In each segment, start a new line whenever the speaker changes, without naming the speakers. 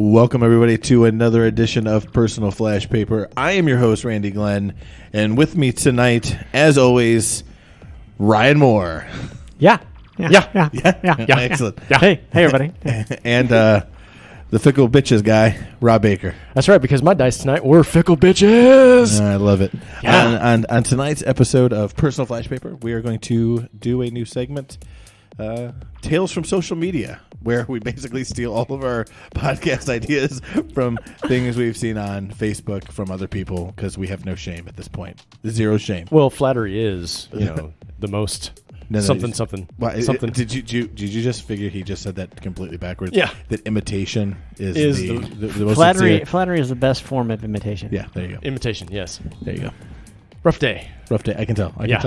Welcome, everybody, to another edition of Personal Flash Paper. I am your host, Randy Glenn, and with me tonight, as always, Ryan Moore.
Yeah.
Excellent.
Yeah. Hey, everybody.
And the fickle bitches guy, Rob Baker.
That's right, because my dice tonight were fickle bitches.
I love it.
Yeah.
On tonight's episode of Personal Flash Paper, we are going to do a new segment, Tales from Social Media, where we basically steal all of our podcast ideas from things we've seen on Facebook from other people because we have no shame at this point. Zero shame.
Well, flattery is, the most something.
Did you just figure he just said that completely backwards?
Yeah.
That imitation is the most
flattery.
sincere.
Flattery is the best form of imitation.
Yeah, there you go.
Imitation, yes.
There you go.
Rough day.
Rough day. I can tell. I can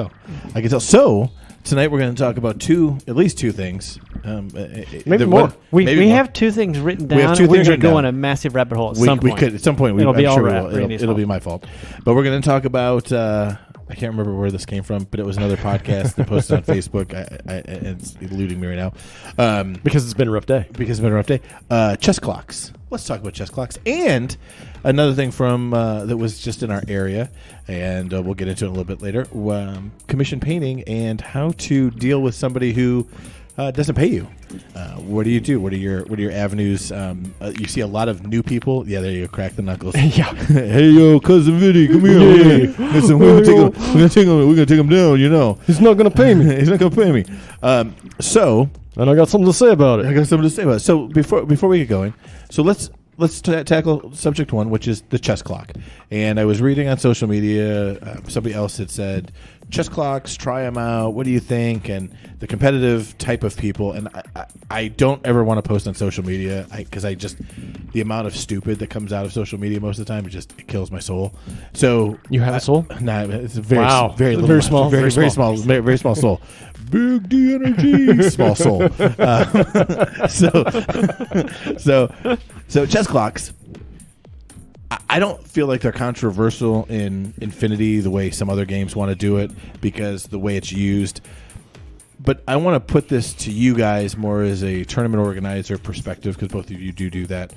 tell. So tonight we're going to talk about at least two things.
Maybe more.
We have two things written down.
We have two things
We're
written
going to go
down.
on a massive rabbit hole at some point.
We could at some point.
It'll be all right.
It'll be my fault. But we're going to talk about. I can't remember where this came from, but it was another podcast that posted on Facebook. It's eluding me right now.
Because it's been a rough day.
Chess clocks. Let's talk about chess clocks. And another thing from that was just in our area, and we'll get into it a little bit later, commission painting and how to deal with somebody who doesn't pay you. What do you do? What are your avenues? You see a lot of new people. Yeah, there you go. Crack the knuckles.
Yeah.
Hey, yo, cousin Vinny, come here. Listen, we're gonna take him down. You know,
He's not going to pay me.
he's not gonna pay me.
And I got something to say about it.
I got something to say about it. So before we get going, so let's tackle subject one, which is the chess clock. And I was reading on social media, somebody else had said, chess clocks, try them out. What do you think? And the competitive type of people. And I don't ever want to post on social media because the amount of stupid that comes out of social media most of the time, it kills my soul. So
You have a soul?
Nah, it's a very
Very
little,
small.
very small, very small soul. Big D energy, small soul. So chess clocks. I don't feel like they're controversial in Infinity the way some other games want to do it because the way it's used. But I want to put this to you guys more as a tournament organizer perspective because both of you do that.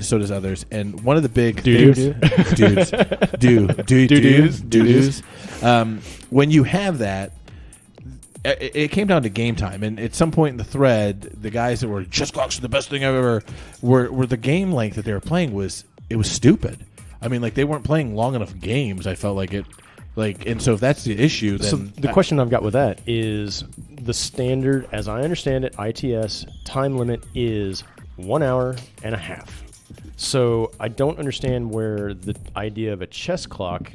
So does others. And one of the big dudes. When you have that, it came down to game time, and at some point in the thread, the guys that were chess clocks are the best thing I've ever were the game length that they were playing was stupid. I mean, like they weren't playing long enough games. I felt like it, and so if that's the issue, then
So the question I've got with that is the standard, as I understand it, ITS time limit is 1 hour and a half. So I don't understand where the idea of a chess clock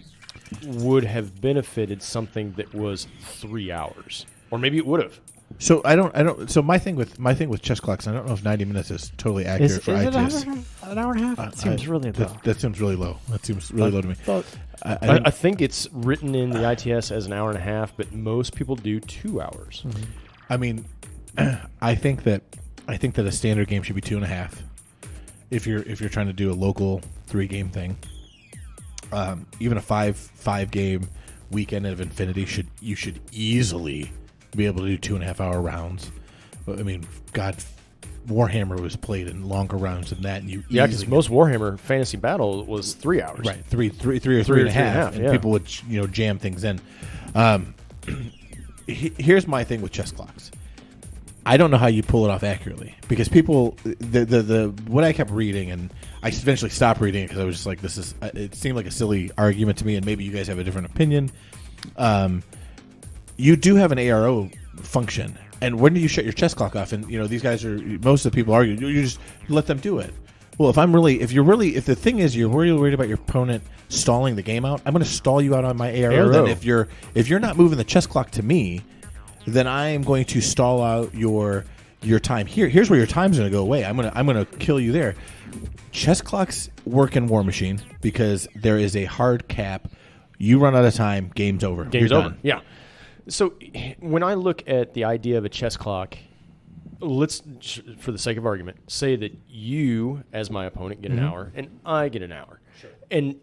would have benefited something that was 3 hours. Or maybe it would have.
So I don't. So my thing with chess clocks, I don't know if 90 minutes is totally accurate for
it
ITS.
an hour and a half? That seems really low.
That seems really low. That seems really low to me.
I think it's written in the ITS as an hour and a half, but most people do 2 hours.
Mm-hmm.
I mean, I think that a standard game should be 2.5. If you're trying to do a local 3-game thing, even a five game weekend of Infinity you should easily be able to do 2.5 hour rounds. I mean, God, Warhammer was played in longer rounds than that, and
because most Warhammer Fantasy Battle was 3 hours.
Right, three or 3.5, and
yeah.
people would jam things in. Here's my thing with chess clocks. I don't know how you pull it off accurately because people what I kept reading, and I eventually stopped reading it because I was just like, it seemed like a silly argument to me, and maybe you guys have a different opinion. You do have an ARO function, and when do you shut your chess clock off? And these guys most of the people argue you just let them do it. Well, if the thing is you're really worried about your opponent stalling the game out, I'm going to stall you out on my ARO. Then if you're not moving the chess clock to me, then I am going to stall out your time. Here's where your time's going to go away. I'm going to kill you there. Chess clocks work in War Machine because there is a hard cap. You run out of time, game's over.
Game's
You're
over.
done.
Yeah. So when I look at the idea of a chess clock, let's, for the sake of argument, say that you, as my opponent, get an hour and I get an hour. Sure. And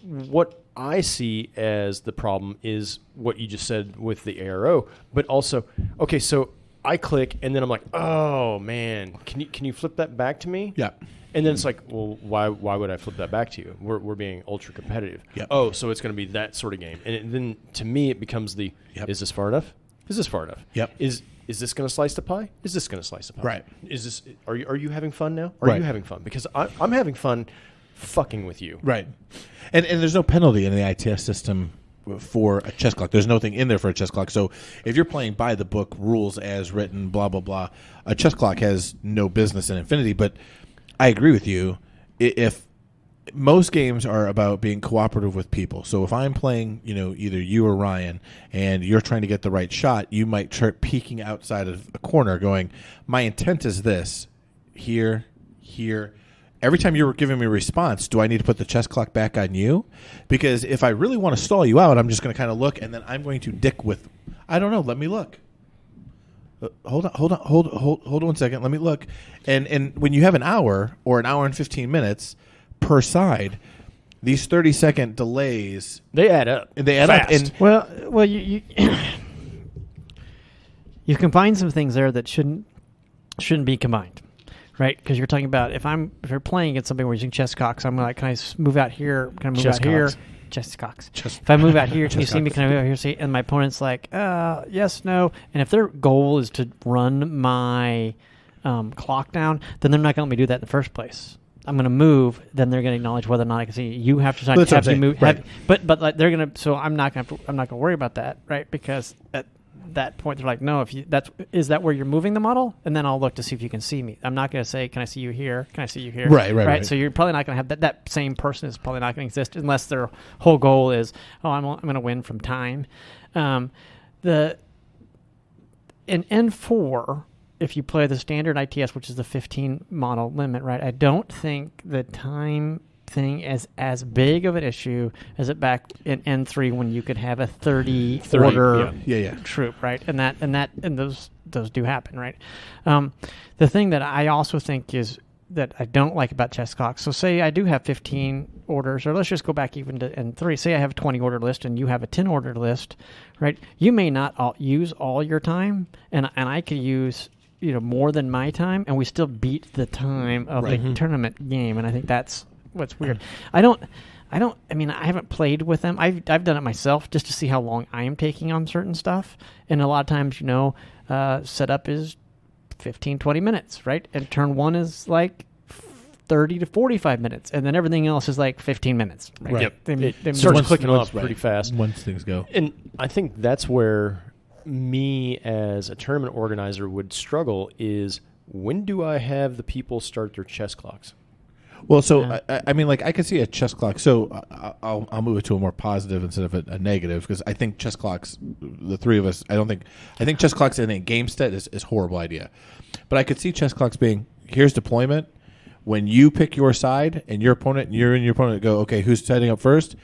what I see as the problem is what you just said with the ARO, but also, okay, so I click and then I'm like, oh man, can you flip that back to me?
Yeah.
And then it's like, well, why would I flip that back to you? We're being ultra competitive.
Yep.
Oh, so it's going to be that sort of game. And then to me, it becomes is this far enough? Is this far enough?
Yep.
Is this going to slice the pie? Is this going to slice the pie?
Right.
Is this? Are you having fun now? Are
Right.
you having fun? Because I'm having fun fucking with you.
Right. And there's no penalty in the ITS system for a chess clock. There's nothing in there for a chess clock. So if you're playing by the book, rules as written, blah, blah, blah, a chess clock has no business in Infinity. But I agree with you. If most games are about being cooperative with people. So if I'm playing, either you or Ryan, and you're trying to get the right shot, you might start peeking outside of a corner going, my intent is this, here. Every time you're giving me a response, do I need to put the chess clock back on you? Because if I really want to stall you out, I'm just going to kind of look, and then I'm going to dick with, I don't know, let me look. Hold on 1 second. Let me look. And when you have an hour or an hour and 15 minutes per side, these 30-second delays,
they add up.
And they add up. And
well, you you combine some things there that shouldn't be combined, right? Because you're talking about if you're playing against somebody where you're using chess cocks, I'm like, can I move out here? Can I move out here? Chess cocks. If I move out here, can you see me? Can I move out here? See? And my opponent's like, yes, no. And if their goal is to run my clock down, then they're not going to let me do that in the first place. I'm going to move, then they're going to acknowledge whether or not I can see. You have to have to move,
right.
but like they're going to. So I'm not going to worry about that, right? Because at that point they're like, no, is that where you're moving the model? And then I'll look to see if you can see me. I'm not going to say, can I see you here? Can I see you here?
Right.
So you're probably not going to have that same person is probably not going to exist unless their whole goal is, I'm going to win from time. In N4. If you play the standard ITS, which is the 15 model limit, right? I don't think the time thing is as big of an issue as it back in N3 when you could have a 30 order troop, right? And those do happen, right? The thing that I also think is that I don't like about chess clocks. So say I do have 15 orders, or let's just go back even to N3. Say I have a 20 order list and you have a 10 order list, right? You may not use all your time, and I could use more than my time, and we still beat the time of the tournament game. And I think that's what's weird. I haven't played with them. I've done it myself just to see how long I am taking on certain stuff. And a lot of times, setup is 15, 20 minutes, right? And turn one is like 30 to 45 minutes. And then everything else is like 15 minutes.
Right.
It starts clicking off pretty fast.
Once things go.
And I think that's where me as a tournament organizer would struggle is, when do I have the people start their chess clocks?
Well, so I mean, like, I could see a chess clock. So I'll move it to a more positive instead of a negative, because I think chess clocks, the three of us, I think chess clocks in a game set is a horrible idea. But I could see chess clocks being, here's deployment. When you pick your side and your opponent, you and your opponent go, okay, who's setting up first?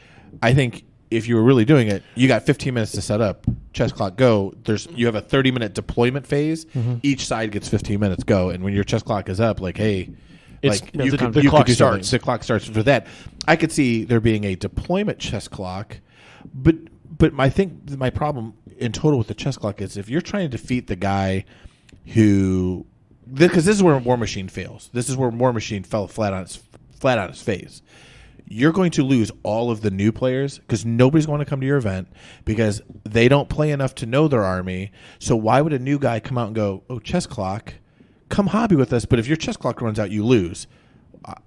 I think if you were really doing it, you got 15 minutes to set up. Chess clock, go. You have a 30-minute deployment phase. Mm-hmm. Each side gets 15 minutes, go. And when your chess clock is up, like, hey,
the clock starts.
The clock starts for that. I could see there being a deployment chess clock, but I think my problem in total with the chess clock is if you're trying to defeat the guy who, because this is where War Machine fails. This is where War Machine fell flat on its face. You're going to lose all of the new players because nobody's going to come to your event because they don't play enough to know their army. So why would a new guy come out and go, oh, chess clock, come hobby with us? But if your chess clock runs out, you lose.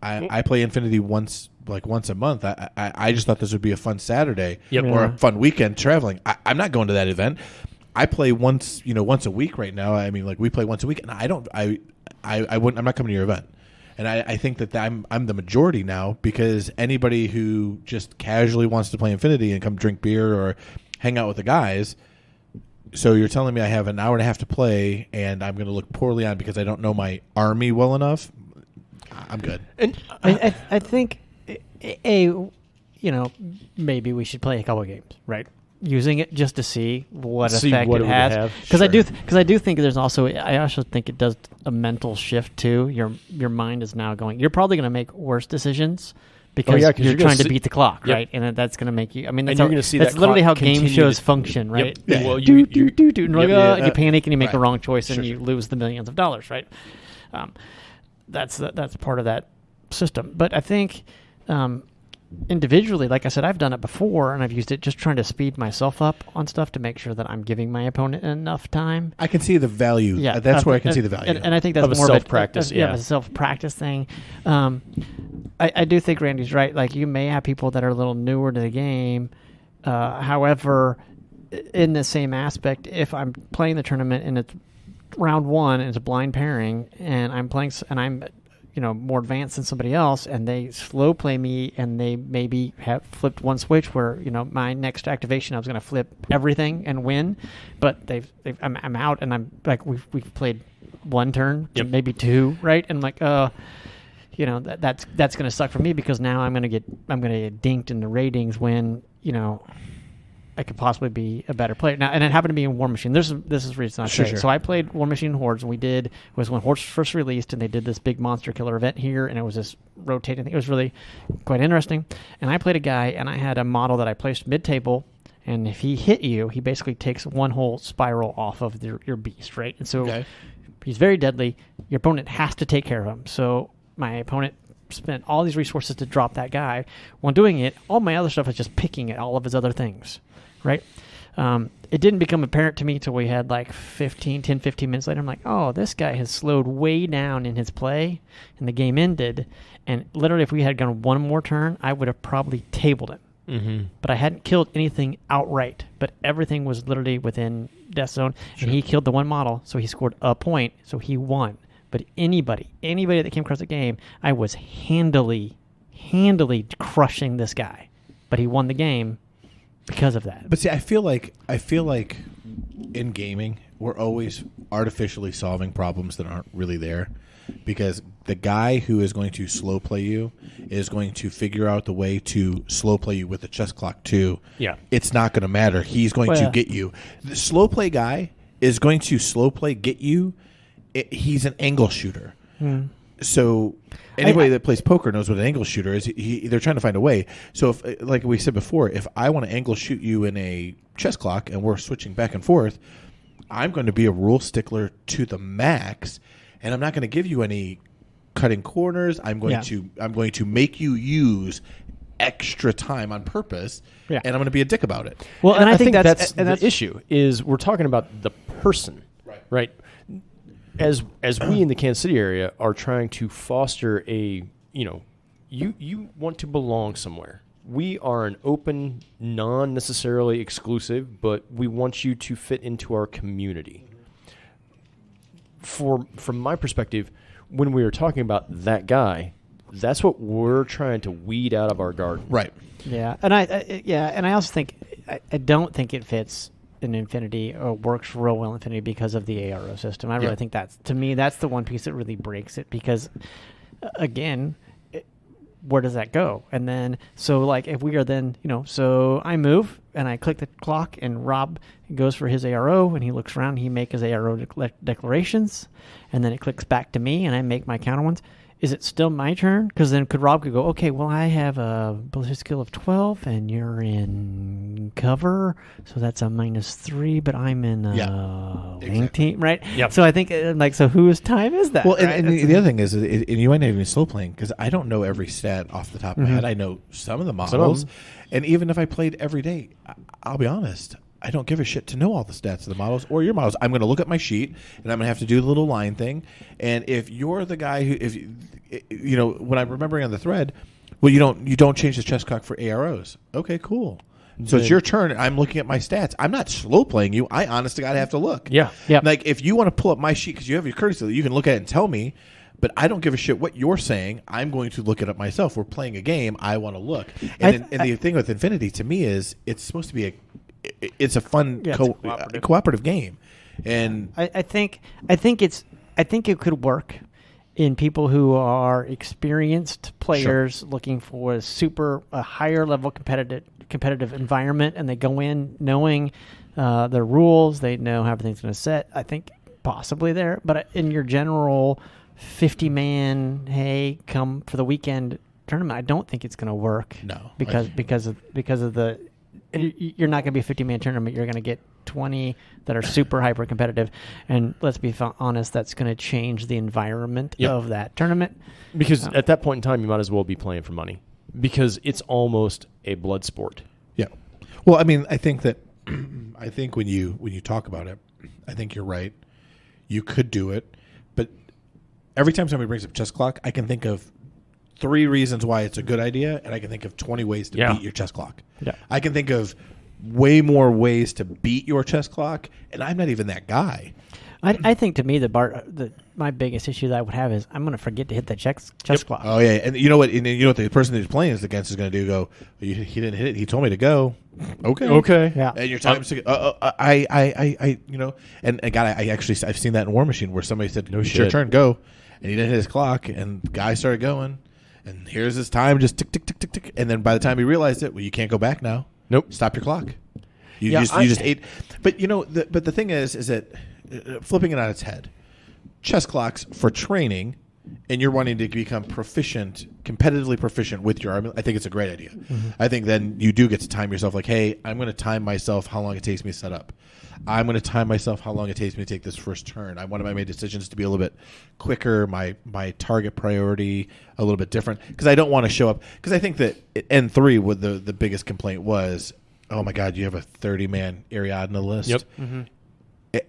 I play Infinity once a month. I just thought this would be a fun Saturday or a fun weekend traveling. I'm not going to that event. I play once a week right now. I mean, like, we play once a week, and I'm not coming to your event. And I think that I'm the majority now, because anybody who just casually wants to play Infinity and come drink beer or hang out with the guys. So you're telling me I have an hour and a half to play, and I'm going to look poorly on because I don't know my army well enough? I'm good.
And I think maybe we should play a couple of games, right? Using it just to see what effect it has, because I do think there's also, I also think it does a mental shift too. Your mind is now going, you're probably going to make worse decisions because you're trying to beat the clock, right? And that's going to make you. I mean, that's, that's literally how game shows function, right?
Yep. Well,
you panic and you make the wrong choice and you lose the millions of dollars, right? That's part of that system. But I think individually, like I said, I've done it before, and I've used it just trying to speed myself up on stuff to make sure that I'm giving my opponent enough time.
I can see the value.
Yeah,
That's where I can see the value.
And I think that's
Of a
more
self-practice,
of a,
yeah.
a self-practice thing. I do think Randy's right. Like, you may have people that are a little newer to the game. However, in the same aspect, if I'm playing the tournament and it's round one and it's a blind pairing, and I'm playing and I'm more advanced than somebody else, and they slow play me, and they maybe have flipped one switch where my next activation I was going to flip everything and win, but I'm out, and I'm like we've played one turn,
Yep.
maybe two, right? And I'm like, that's going to suck for me, because now I'm going to get dinked in the ratings when I could possibly be a better player. Now, and it happened to be in War Machine. This is the reason I say it.
Sure.
So I played War Machine Hordes, and was when Hordes first released, and they did this big monster killer event here, and it was this rotating thing. It was really quite interesting. And I played a guy, and I had a model that I placed mid-table, and if he hit you, he basically takes one whole spiral off of your beast, right? And so he's very deadly. Your opponent has to take care of him. So my opponent spent all these resources to drop that guy. While doing it, all my other stuff is just picking at all of his other things. Right? It didn't become apparent to me till we had like 15 minutes later. I'm like, oh, this guy has slowed way down in his play, and the game ended. And literally, if we had gone one more turn, I would have probably tabled him.
Mm-hmm.
But I hadn't killed anything outright. But everything was literally within death zone, and he killed the one model, so he scored a point, so he won. But anybody that came across the game, I was handily crushing this guy. But he won the game because of that.
But see, I feel like in gaming, we're always artificially solving problems that aren't really there, because the guy who is going to slow play you is going to figure out the way to slow play you with the chess clock too.
Yeah.
It's not going to matter. He's going to get you. The slow play guy is going to slow play get you. He's an angle shooter. So anybody that plays poker knows what an angle shooter is. They're trying to find a way. So, if, like we said before, if I want to angle shoot you in a chess clock and we're switching back and forth, I'm going to be a rule stickler to the max, and I'm not going to give you any cutting corners. I'm going to make you use extra time on purpose, and I'm going to be a dick about it.
Well, and I think that's the issue. Is we're talking about the person, right? As we in the Kansas City area are trying to foster you want to belong somewhere. We are an open, non-necessarily exclusive, but we want you to fit into our community. From my perspective, when we were talking about that guy, that's what we're trying to weed out of our garden.
Right.
Yeah, and I also think I don't think it fits in Infinity or works real well in Infinity because of the ARO system. I really think that's the one piece that really breaks it, because again, where does that go? And then so like if we are then so I move and I click the clock and Rob goes for his ARO and he looks around, he makes his ARO declarations, and then it clicks back to me and I make my counter ones. Is it still my turn? Because then Rob could go, okay, well, I have a ballistic skill of 12, and you're in cover, so that's a -3, but I'm in wing team, right?
Yep.
So I think, so whose time is that?
Well,
right?
and the other thing is, and you might not even be slow playing, because I don't know every stat off the top of my head. I know some of the models, and even if I played every day, I'll be honest, I don't give a shit to know all the stats of the models or your models. I'm going to look at my sheet, and I'm going to have to do the little line thing. And if you're the guy who, when I'm remembering on the thread, well, you don't change the chess clock for AROs. Okay, cool. So it's your turn. I'm looking at my stats. I'm not slow playing you. I honest to God have to look.
Yeah.
Like if you want to pull up my sheet because you have your courtesy, you can look at it and tell me. But I don't give a shit what you're saying. I'm going to look it up myself. We're playing a game. I want to look. And the thing with Infinity to me is it's supposed to be it's a fun cooperative game, and
I think it could work in people who are experienced players looking for a higher level competitive environment, and they go in knowing the rules, they know how everything's going to set. I think possibly there, but in your general 50-man, hey, come for the weekend tournament, I don't think it's going to work.
No,
because of the. You're not going to be a 50-man tournament. You're going to get 20 that are super hyper competitive. And let's be honest, that's going to change the environment of that tournament.
Because at that point in time, you might as well be playing for money because it's almost a blood sport.
Yeah. Well, I mean, I think when you talk about it, I think you're right. You could do it, but every time somebody brings up chess clock, I can think of 3 reasons why it's a good idea, and I can think of 20 ways to beat your chess clock.
Yeah.
I can think of way more ways to beat your chess clock, and I'm not even that guy.
I think to me my biggest issue that I would have is I'm going to forget to hit the chess clock.
Oh yeah, and you know what? The person that he's playing against is going to do? Go. He didn't hit it. He told me to go. Okay.
Yeah.
And your time's I and God, I've seen that in War Machine where somebody said, "No, it's your turn, go," and he didn't hit his clock, and the guy started going, and here's his time, just tick tick tick tick tick, and then by the time he realized it, well, you can't go back now.
Nope.
Stop your clock. You just ate. But but the thing is that flipping it on its head, chess clocks for training, and you're wanting to become competitively proficient with your arm, I think it's a great idea. Mm-hmm. I think then you do get to time yourself like, hey, I'm going to time myself how long it takes me to set up. I'm going to time myself how long it takes me to take this first turn. I want my decisions to be a little bit quicker, my target priority a little bit different, because I don't want to show up. Because I think that N3, with the biggest complaint was, oh my God, you have a 30-man Ariadne list.
Yep.
Mm-hmm.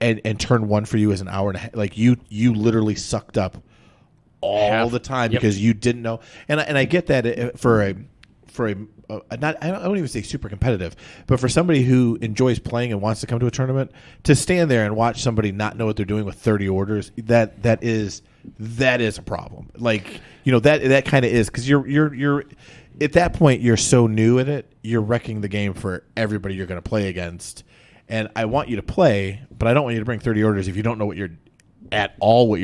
And turn 1 for you is an hour and a half. Like you literally sucked up all the time because you didn't know. And I get that for a not, I don't even say super competitive, but for somebody who enjoys playing and wants to come to a tournament, to stand there and watch somebody not know what they're doing with 30 orders, that is a problem. Like, that kind of is, because you're at that point, you're so new at it, you're wrecking the game for everybody you're going to play against. And I want you to play, but I don't want you to bring 30 orders if you don't know what you're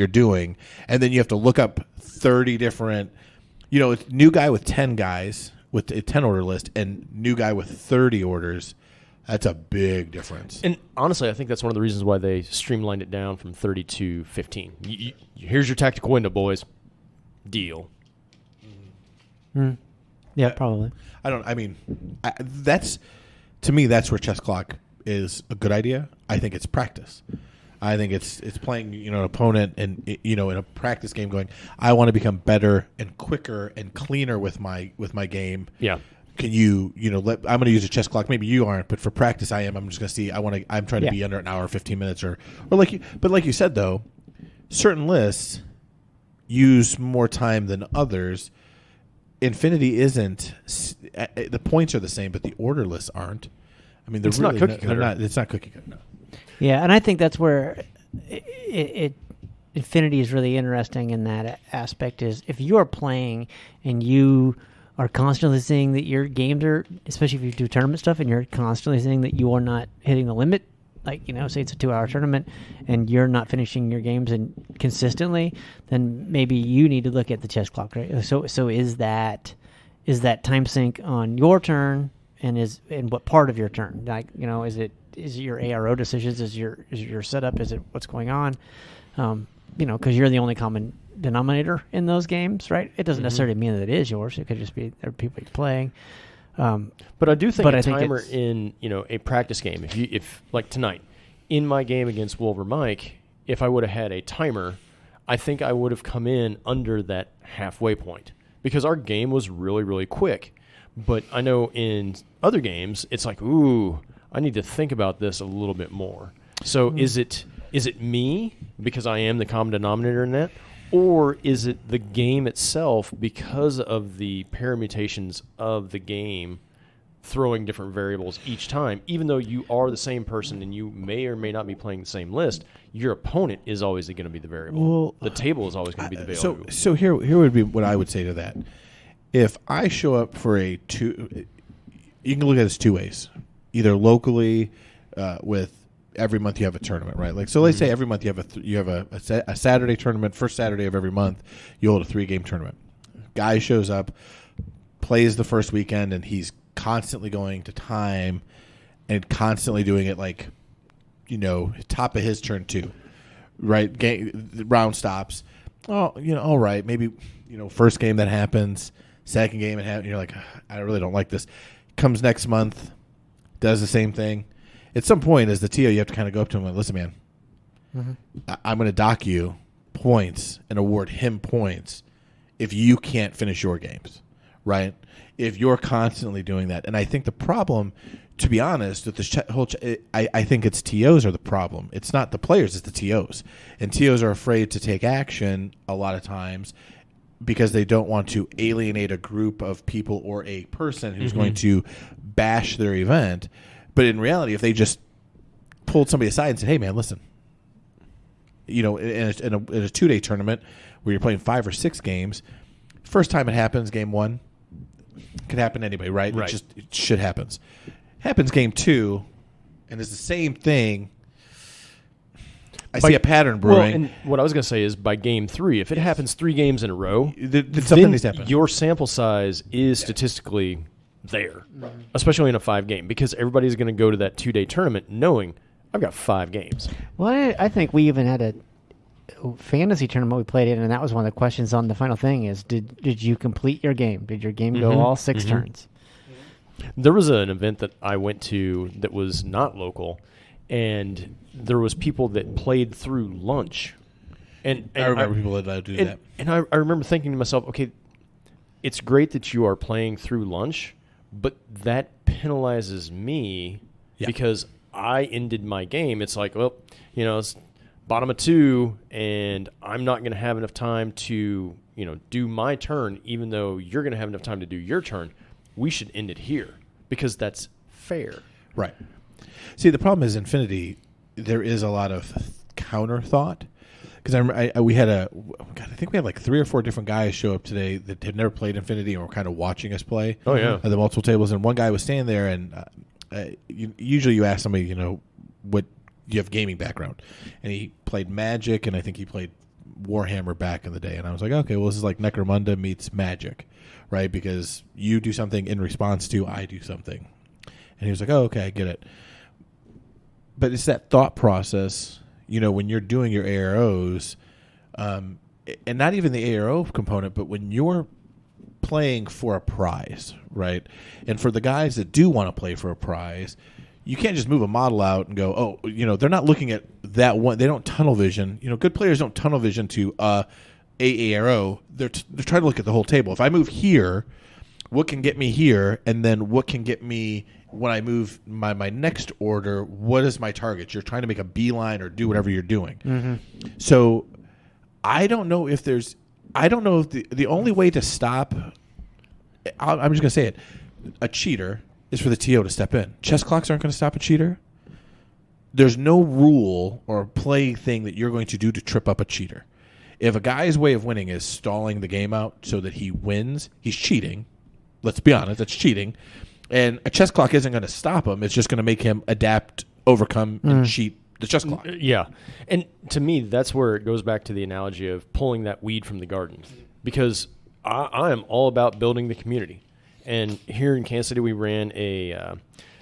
doing. And then you have to look up 30 different, new guy with 10 guys with a 10 order list and new guy with 30 orders. That's a big difference.
And honestly, I think that's one of the reasons why they streamlined it down from 30 to 15. Here's your tactical window, boys. Deal.
Mm. Yeah, probably.
To me, that's where chess clock is a good idea. I think it's practice. I think it's playing an opponent and in a practice game going, I want to become better and quicker and cleaner with my game.
Yeah.
Can I'm going to use a chess clock. Maybe you aren't, but for practice I am. I'm just going to see. I'm trying to be under an hour, 15 minutes, or like you said though, certain lists use more time than others. Infinity isn't. The points are the same, but the order lists aren't. I mean,
it's not cookie cutter.
It's not cookie cutter. No.
Yeah, and I think that's where Infinity is really interesting in that aspect. Is if you are playing and you are constantly seeing that your games are, especially if you do tournament stuff, and you're constantly seeing that you are not hitting the limit. Like, say it's a 2-hour tournament and you're not finishing your games consistently, then maybe you need to look at the chess clock, right? So is that time sync on your turn, and in what part of your turn? Like, is it your ARO decisions? Is your setup? Is it what's going on? Because you're the only common denominator in those games, right? It doesn't necessarily mean that it is yours. It could just be there are people you're playing.
But I do think a timer in a practice game, if like tonight, in my game against Wolver Mike, if I would have had a timer, I think I would have come in under that halfway point because our game was really, really quick. But I know in other games, it's like, ooh, I need to think about this a little bit more. So is it me because I am the common denominator in that? Or is it the game itself because of the permutations of the game throwing different variables each time? Even though you are the same person and you may or may not be playing the same list, your opponent is always going to be the variable. Well, the table is always going to be the variable.
So here would be what I would say to that. If I show up for you can look at this 2 ways. Either locally with every month you have a tournament, right? Like, so let's say every month you have a Saturday tournament. First Saturday of every month, you hold a 3-game tournament. Guy shows up, plays the first weekend, and he's constantly going to time and constantly doing it like, top of his turn too, right? Round stops. Oh, all right, maybe first game that happens, second game it happens. You're like, I really don't like this. Comes next month, does the same thing. At some point, as the TO, you have to kind of go up to him and listen, man. I'm going to dock you points and award him points if you can't finish your games, right? If you're constantly doing that. And I think the problem, to be honest, with this I think it's TOs are the problem. It's not the players, it's the TOs. And TOs are afraid to take action a lot of times because they don't want to alienate a group of people or a person who's going to bash their event. But in reality, if they just pulled somebody aside and said, hey, man, listen, you know, in a 2-day tournament where you're playing 5 or 6 games, first time it happens, game 1, could happen to anybody, right?
Right.
It shit happens. Happens game 2, and it's the same thing. I see a pattern brewing.
Well, and what I was going to say is by game 3, if it happens 3 games in a row,
something needs to happen.
Your sample size is statistically there, especially in a 5-game, because everybody's going to go to that 2-day tournament knowing I've got 5 games.
Well, I think we even had a fantasy tournament we played in, and that was one of the questions on the final thing is, did you complete your game? Did your game go all 6 turns?
There was an event that I went to that was not local, and there was people that played through lunch. And
I remember people that do that.
And I remember thinking to myself, okay, it's great that you are playing through lunch, but that penalizes me because I ended my game. It's like, well, you know, it's bottom of 2, and I'm not going to have enough time to, you know, do my turn, even though you're going to have enough time to do your turn. We should end it here because that's fair.
Right. See, the problem is Infinity, there is a lot of counter thought. Because I think we had like 3 or 4 different guys show up today that had never played Infinity and were kind of watching us play.
Oh, yeah.
At the multiple tables. And one guy was standing there, and usually you ask somebody, you know, what you have gaming background. And he played Magic, and I think he played Warhammer back in the day. And I was like, okay, well, this is like Necromunda meets Magic, right? Because you do something in response to I do something. And he was like, oh, okay, I get it. But it's that thought process, you know, when you're doing your AROs, and not even the ARO component, but when you're playing for a prize, right? And for the guys that do want to play for a prize, you can't just move a model out and go, oh, you know, they're not looking at that one. They don't tunnel vision. You know, good players don't tunnel vision to AARO. They're trying to look at the whole table. If I move here, what can get me here? And then what can get me when I move my next order? What is my target? You're trying to make a beeline or do whatever you're doing. So I don't know if there's – I don't know if the only way to stop – I'm just going to say it. A cheater is for the TO to step in. Chess clocks aren't going to stop a cheater. There's no rule or play thing that you're going to do to trip up a cheater. If a guy's way of winning is stalling the game out so that he wins, he's cheating. Let's be honest, that's cheating. And a chess clock isn't going to stop him. It's just going to make him adapt, overcome, and cheat the chess clock.
Yeah. And to me, that's where it goes back to the analogy of pulling that weed from the garden. Because I am all about building the community. And here in Kansas City, we ran a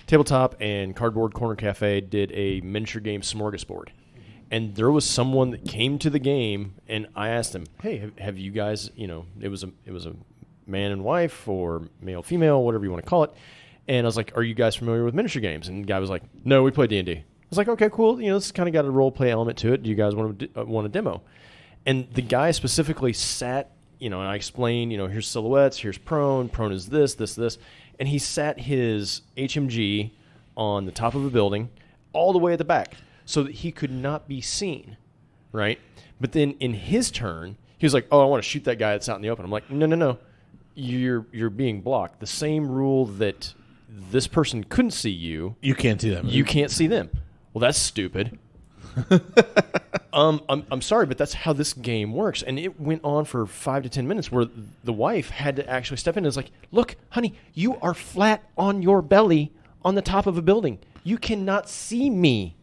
tabletop and Cardboard Corner Cafe did a miniature game smorgasbord. And there was someone that came to the game, and I asked him, hey, have you guys, you know, it was a man and wife or male, female, whatever you want to call it. And I was like, are you guys familiar with miniature games? And the guy was like, no, we play D&D. I was like, okay, cool. You know, it's kind of got a role play element to it. Do you guys want a demo? And the guy specifically sat, you know, and I explained, you know, here's silhouettes, here's prone is this. And he sat his HMG on the top of a building all the way at the back so that he could not be seen, right? But then in his turn, he was like, oh, I want to shoot that guy that's out in the open. I'm like, no. You're being blocked. The same rule that this person couldn't see you.
You can't see them.
You can't see them. Well, that's stupid. I'm sorry, but that's how this game works. And it went on for 5 to 10 minutes where the wife had to actually step in and was like, look, honey, you are flat on your belly on the top of a building. You cannot see me.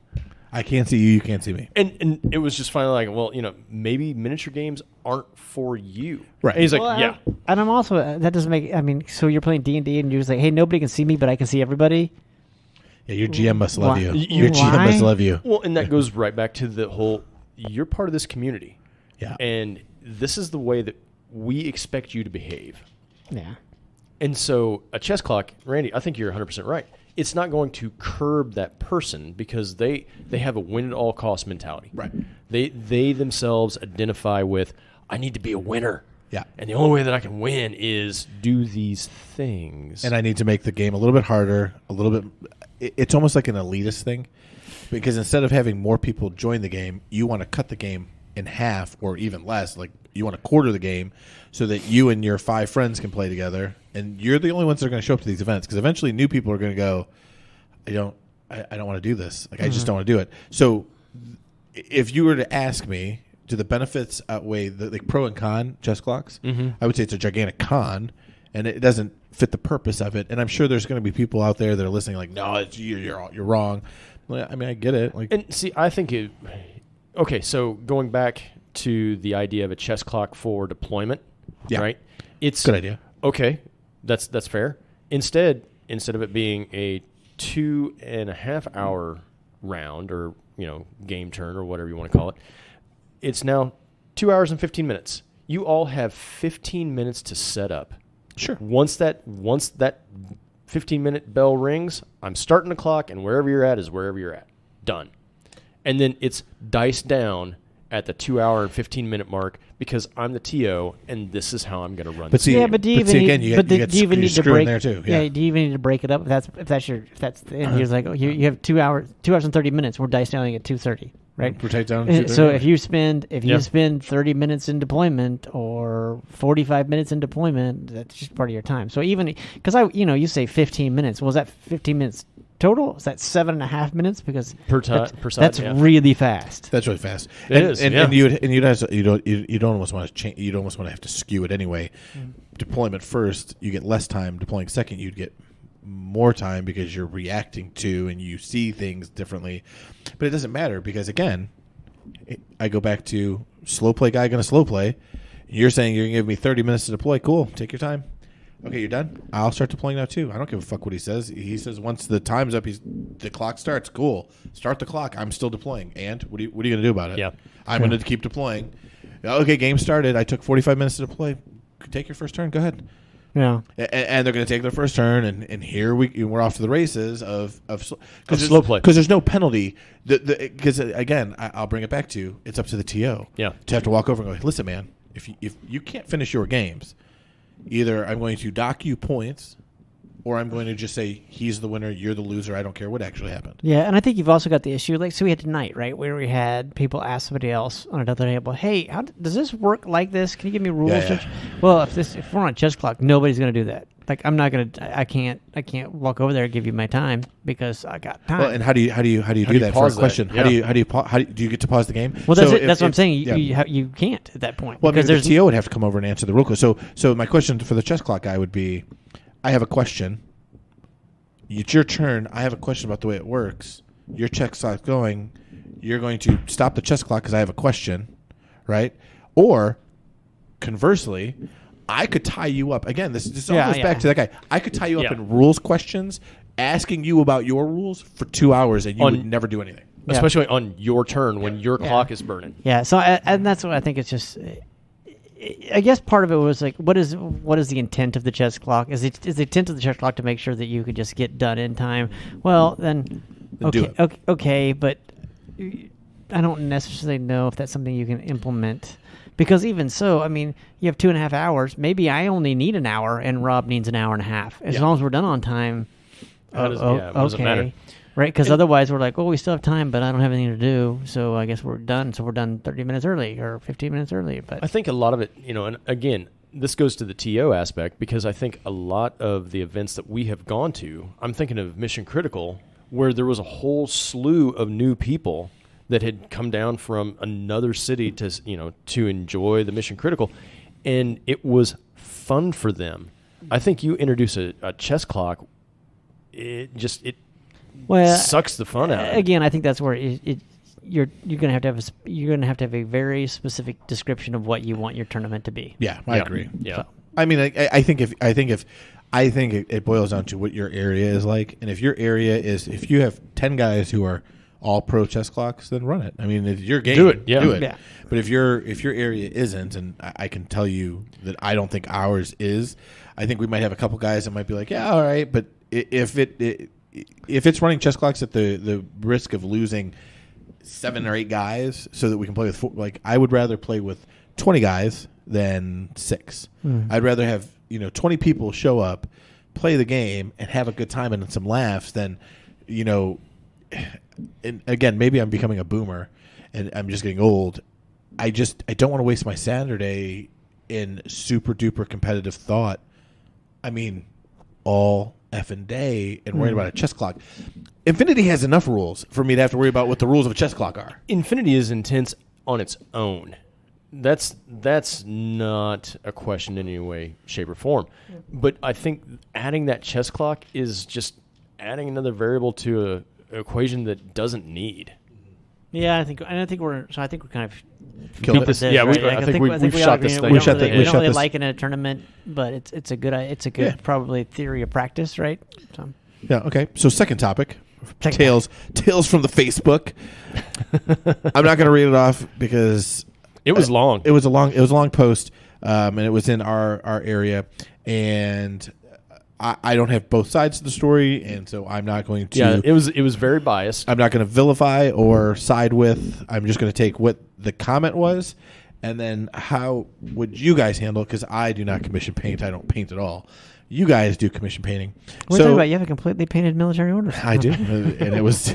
I can't see you. You can't see me.
And it was just finally like, well, you know, maybe miniature games aren't for you.
Right.
And he's like, yeah.
And I'm also, that doesn't make, I mean, so you're playing D&D and you're just like, hey, nobody can see me, but I can see everybody.
Yeah, your GM must love
Why?
you.
Your
GM must love you.
Well, and that goes right back to the whole, you're part of this community.
Yeah.
And this is the way that we expect you to behave.
Yeah.
And so a chess clock, Randy, I think you're 100% right. it's not going to curb that person because they have a win at all cost mentality.
Right.
They themselves identify with, I need to be a winner.
Yeah.
And the only way that I can win is do these things.
And I need to make the game a little bit harder, a little bit. It's almost like an elitist thing, because instead of having more people join the game, you want to cut the game in half or even less. Like you want to quarter the game so that you and your 5 friends can play together, and you're the only ones that are going to show up to these events, because eventually new people are going to go, I don't want to do this. Like I just don't want to do it. So if you were to ask me, do the benefits outweigh the pro and con chess clocks? I would say it's a gigantic con, and it doesn't fit the purpose of it. And I'm sure there's going to be people out there that are listening like, no, you're wrong. Well, I mean, I get it. Like,
and see, I think it. Okay, so going back to the idea of a chess clock for deployment, right? It's
good idea.
Okay, that's fair. Instead of it being a 2.5 hour round or game turn or whatever you want to call it, it's now 2 hours and 15 minutes. You all have 15 minutes to set up.
Sure.
Once that 15-minute bell rings, I'm starting the clock, and wherever you're at is wherever you're at. Done. And then it's diced down at the 2 hour and 15-minute mark because I'm the TO, and this is how I'm going to run.
But see,
yeah, but do you even need,
you
but
get
do you even need to
screwed
break
in there too?
Yeah. Do you even need to break it up? If that's the end. You're like, you have 2 hours and 30 minutes. We're diced down at 2:30. Right.
Protect down.
So if you spend 30 minutes in deployment or 45 minutes in deployment, that's just part of your time. So even because you say 15 minutes. Well, is that 15 minutes total? Is that 7.5 minutes? Because
per side.
That's really fast.
That's really fast.
It is.
And you don't almost want to change. You'd almost want to have to skew it anyway. Deployment first, you get less time. Deploying second, you'd get more time because you're reacting to and you see things differently. But it doesn't matter because, again, I go back to slow play guy going to slow play. You're saying you're going to give me 30 minutes to deploy. Cool. Take your time. Okay, you're done? I'll start deploying now, too. I don't give a fuck what he says. He says once the time's up, the clock starts. Cool. Start the clock. I'm still deploying. And what are you going to do about it?
Yeah.
I'm going to keep deploying. Okay, game started. I took 45 minutes to deploy. Take your first turn. Go ahead.
Yeah,
and they're going to take their first turn, and here we're off to the races of
slow play
because there's no penalty. Because again, I'll bring it back to it's up to the TO.
Yeah,
to have to walk over and go, listen, man, if you can't finish your games, either I'm going to dock you points, or I'm going to just say he's the winner, you're the loser. I don't care what actually happened.
Yeah, and I think you've also got the issue, like, so we had tonight, right, where we had people ask somebody else on another table, hey, how does this work like this? Can you give me rules?
Yeah.
Well, if we're on a chess clock, nobody's going to do that. Like, I can't walk over there and give you my time because I got time.
Well, and how do you do that for a question?
Yeah.
How do you get to pause the game?
Well, that's what I'm saying. You can't at that point.
Well, because the TO would have to come over and answer the rule code. So my question for the chess clock guy would be, I have a question. It's your turn. I have a question about the way it works. Your chess clock's going. You're going to stop the chess clock because I have a question, right? Or conversely, I could tie you up. Again, this all goes back to that guy. I could tie you up in rules questions, asking you about your rules for 2 hours, and you would never do anything.
Especially on your turn when your clock is burning.
Yeah, so and that's what I think. It's just, I guess part of it was like, what is the intent of the chess clock? Is the intent of the chess clock to make sure that you could just get done in time? Well, then okay, but I don't necessarily know if that's something you can implement. Because even so, I mean, you have 2.5 hours. Maybe I only need an hour, and Rob needs an hour and a half. As long as we're done on time,
what does it matter?
Right? Because otherwise, we're like, we still have time, but I don't have anything to do, so I guess we're done. So we're done 30 minutes early or 15 minutes early. But
I think a lot of it, and again, this goes to the TO aspect, because I think a lot of the events that we have gone to, I'm thinking of Mission Critical, where there was a whole slew of new people that had come down from another city to enjoy the Mission Critical, and it was fun for them. I think you introduce a chess clock, it sucks the fun out.
Again, I think that's where you're gonna have to have a very specific description of what you want your tournament to be.
Yeah, I agree.
Yeah,
so.
I
mean, I think it boils down to what your area is like, and if your area is, if you have 10 guys who are all pro chess clocks, then run it. I mean, if your game,
do it.
Yeah.
But if your area isn't, and I can tell you that I don't think ours is, I think we might have a couple guys that might be like, yeah, all right, but if if it's running chess clocks at the risk of losing 7 or 8 guys so that we can play with 4, like I would rather play with 20 guys than 6. I'd rather have 20 people show up, play the game, and have a good time and some laughs than and again, maybe I'm becoming a boomer and I'm just getting old. I don't want to waste my Saturday in super duper competitive thought. I mean, all effing day and worrying about a chess clock. Infinity has enough rules for me to have to worry about what the rules of a chess clock are.
Infinity is intense on its own. That's not a question in any way, shape, or form. But I think adding that chess clock is just adding another variable to an equation that doesn't need.
Yeah, I think we're kind of
Killed
this.
it.
Yeah,
Right?
I think we've
we
shot
all
this
agree.
thing.
We don't
shot
really
this.
like it in a tournament, but it's a good probably theory of practice, right? So.
Yeah. Okay. So second topic,
Second
tales from the Facebook. I'm not going to read it off because
It was long.
It was a long post, and it was in our area, and I don't have both sides of the story, and so I'm not going to.
Yeah, it was very biased.
I'm not going to vilify or side with. I'm just going to take what the comment was, and then how would you guys handle it? Because I do not commission paint. I don't paint at all. You guys do commission painting.
We're talking about you have a completely painted military order.
I do, and it was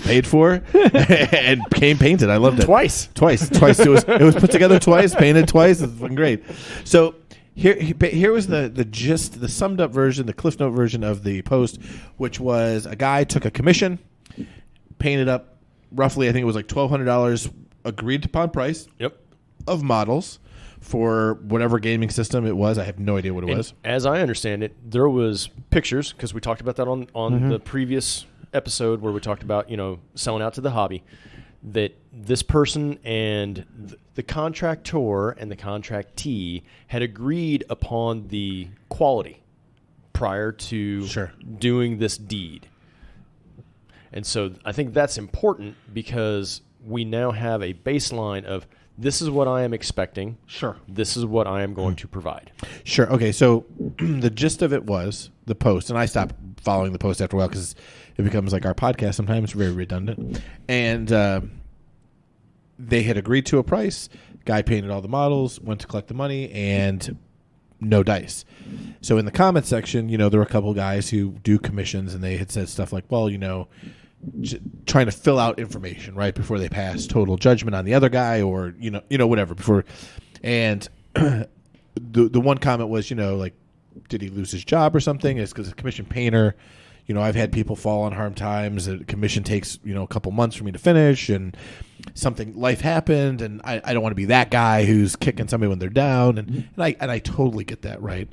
paid for and came painted. I loved it
Twice.
It was put together twice, painted twice. It's been great. So here was the gist, the summed up version, the Cliff Note version of the post, which was a guy took a commission, painted up roughly, I think it was like $1,200 agreed upon price.
Yep.
Of models for whatever gaming system it was. I have no idea what it was.
As I understand it, there was pictures, because we talked about that on the previous episode where we talked about, selling out to the hobby, that this person and the contractor and the contractee had agreed upon the quality prior to doing this deed. And so I think that's important because we now have a baseline of this is what I am expecting.
Sure.
This is what I am going to provide.
Sure. Okay. So the gist of it was the post, and I stopped following the post after a while because it becomes like our podcast sometimes, very redundant. And they had agreed to a price. Guy painted all the models, went to collect the money, and no dice. So in the comment section, there were a couple guys who do commissions, and they had said stuff like, well, trying to fill out information right before they pass total judgment on the other guy, or whatever before. And the one comment was, like, did he lose his job or something? It's because a commission painter. I've had people fall on hard times. A commission takes a couple months for me to finish, and life happened, and I don't want to be that guy who's kicking somebody when they're down. And I totally get that, right?